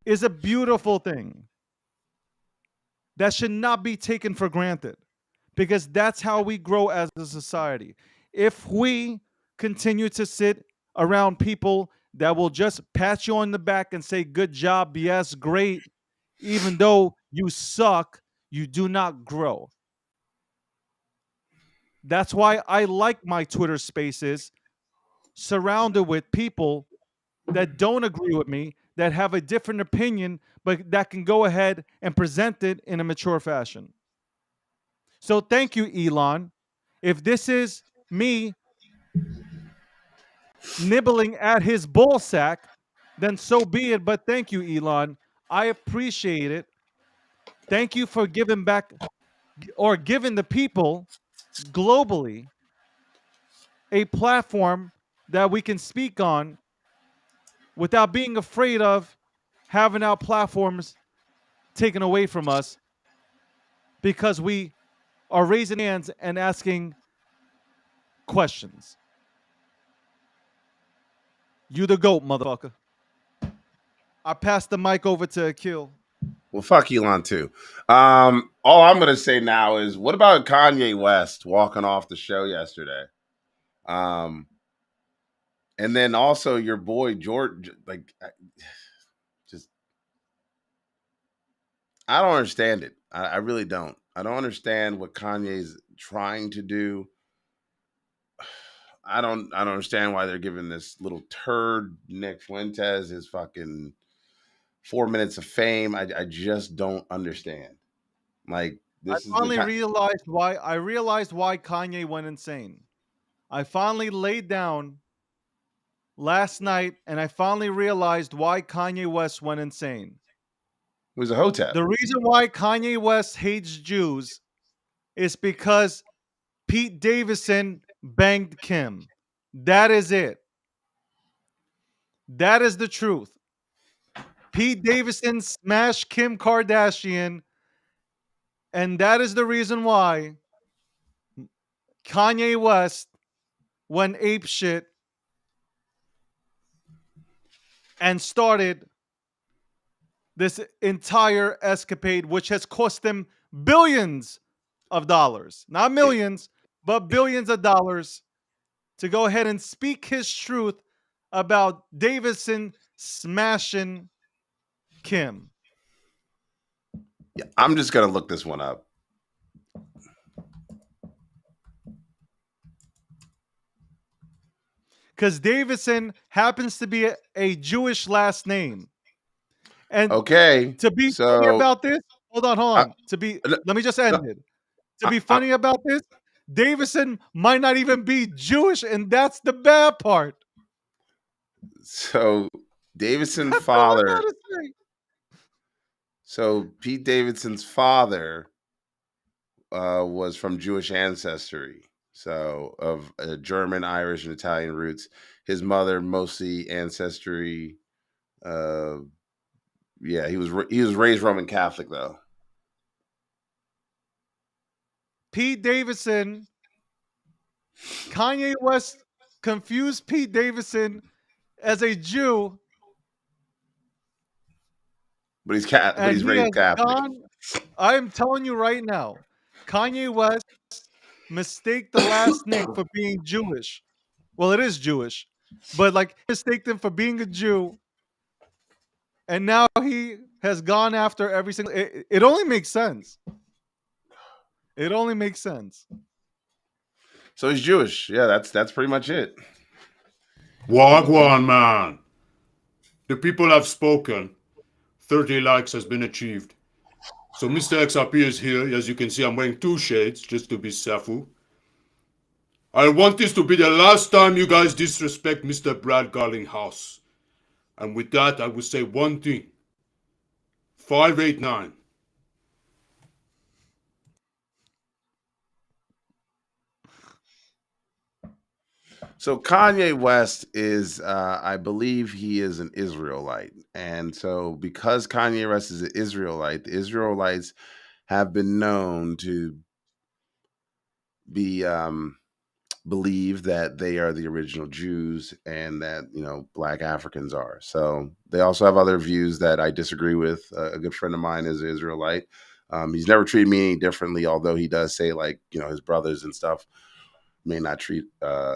Is a beautiful thing that should not be taken for granted, because that's how we grow as a society. If we continue to sit around people that will just pat you on the back and say, good job, yes, great, even though you suck, you do not grow. That's why I like my Twitter spaces surrounded with people that don't agree with me, that have a different opinion, but that can go ahead and present it in a mature fashion. So thank you, Elon. If this is me nibbling at his ball sack, then so be it. But thank you, Elon. I appreciate it. Thank you for giving back, or giving the people globally a platform that we can speak on without being afraid of having our platforms taken away from us because we are raising hands and asking questions. You the GOAT, motherfucker. I pass the mic over to Akil. Well, fuck Elon too. All I'm gonna say now is, what about Kanye West walking off the show yesterday? And then also your boy George, like, just, I don't understand it. I really don't. I don't understand what Kanye's trying to do. I don't understand why they're giving this little turd Nick Fuentes his fucking 4 minutes of fame. I just don't understand. Like I this is the finally kind. realized why. I realized why Kanye went insane. I finally laid down last night, and I finally realized why Kanye West went insane. It was a hotep. The reason why Kanye West hates Jews is because Pete Davidson banged Kim. That is it. That is the truth. Pete Davidson smashed Kim Kardashian, and that is the reason why Kanye West went apeshit and started this entire escapade, which has cost him billions of dollars. Not millions, but billions of dollars to go ahead and speak his truth about Davidson smashing Kim. Yeah, I'm just gonna look this one up. Because Davidson happens to be a Jewish last name. And Okay, to be funny so about this, hold on. uh, Let me just no, end it. To be I, funny about this, Davidson might not even be Jewish, and that's the bad part. so Davidson's That's all I father. gotta say. So Pete Davidson's father was from Jewish ancestry, so of German, Irish, and Italian roots. His mother mostly ancestry. Uh, yeah, he was raised Roman Catholic though. Pete Davidson, Kanye West confused Pete Davidson as a Jew, But and he's he has raised Catholic. gone. I am telling you right now, Kanye West mistake the last name for being Jewish. Well, it is Jewish, but like mistake them for being a Jew, and now he has gone after every single. It only makes sense. It only makes sense. So he's Jewish. Yeah, that's pretty much it. Wagwan, man. The people have spoken. 30 likes has been achieved. So Mr. XRP is here. As you can see, I'm wearing 2 shades just to be safu. I want this to be the last time you guys disrespect Mr. Brad Garlinghouse. And with that, I will say one thing. 589. So Kanye West is, I believe, he is an Israelite, and so because Kanye West is an Israelite, the Israelites have been known to be believe that they are the original Jews and that Black Africans are. So they also have other views that I disagree with. A good friend of mine is an Israelite. He's never treated me any differently, although he does say like his brothers and stuff may not treat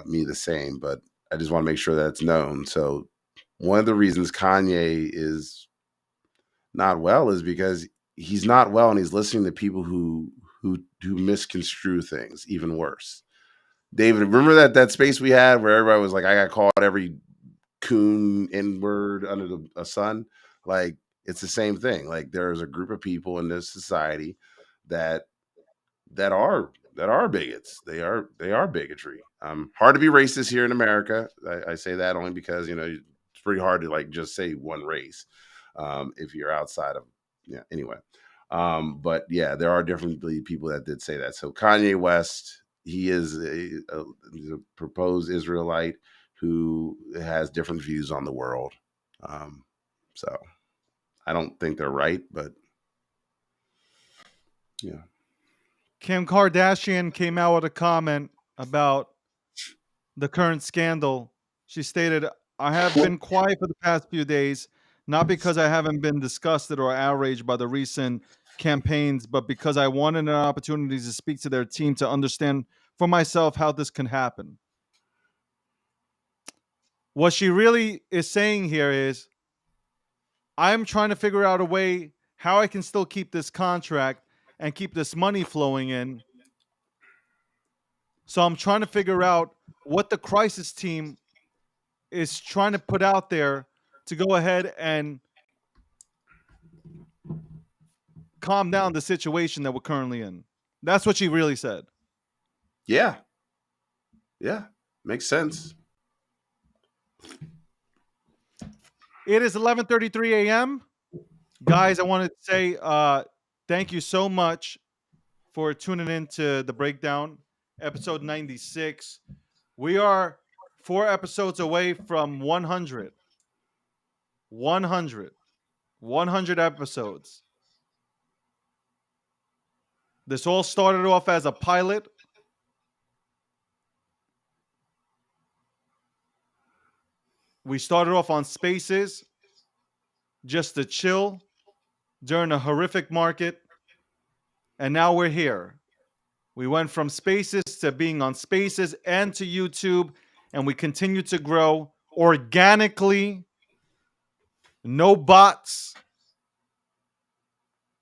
me the same. But I just want to make sure that's known. So one of the reasons Kanye is not well is because he's not well and he's listening to people who misconstrue things even worse. David, remember that space we had where everybody was like, I got called every coon N word under the sun? Like, it's the same thing. Like, there's a group of people in this society that are bigots. They are bigotry. Hard to be racist here in America. I say that only because it's pretty hard to like just say one race if you're outside of anyway. But yeah, there are definitely people that did say that. So Kanye West, he is he's a proposed Israelite who has different views on the world. So I don't think they're right, but yeah. Kim Kardashian came out with a comment about the current scandal. She stated, I have been quiet for the past few days, not because I haven't been disgusted or outraged by the recent campaigns, but because I wanted an opportunity to speak to their team to understand for myself how this can happen. What she really is saying here is, I'm trying to figure out a way how I can still keep this contract and keep this money flowing in So I'm trying to figure out what the crisis team is trying to put out there to go ahead and calm down the situation that we're currently in. That's what she really said. Yeah. Yeah. Makes sense. It is 11:33 a.m. Guys, I want to say thank you so much for tuning in to the breakdown, episode 96. We are 4 episodes away from 100. 100. 100 episodes. This all started off as a pilot. We started off on Spaces just to chill during a horrific market. And now we're here. We went from Spaces to being on Spaces and to YouTube, and we continue to grow organically. No bots.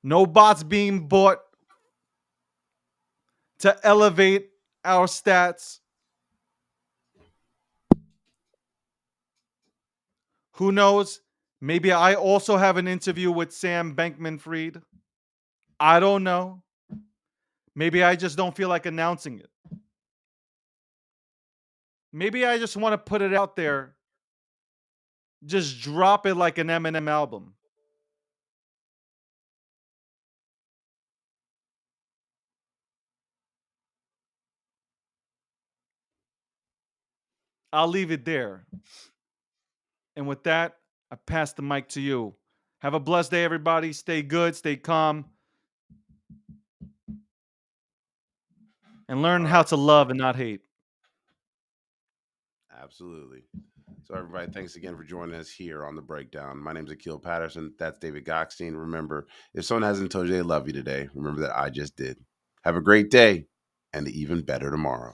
No bots being bought to elevate our stats. Who knows? Maybe I also have an interview with Sam Bankman-Fried. I don't know. Maybe I just don't feel like announcing it. Maybe I just want to put it out there. Just drop it like an Eminem album. I'll leave it there. And with that, I pass the mic to you. Have a blessed day, everybody. Stay good, stay calm, and learn All how right. to love and not hate. Absolutely. So, everybody, thanks again for joining us here on The Breakdown. My name's Akil Patterson. That's David Gokhshtein. Remember, if someone hasn't told you they love you today, remember that I just did. Have a great day and an even better tomorrow.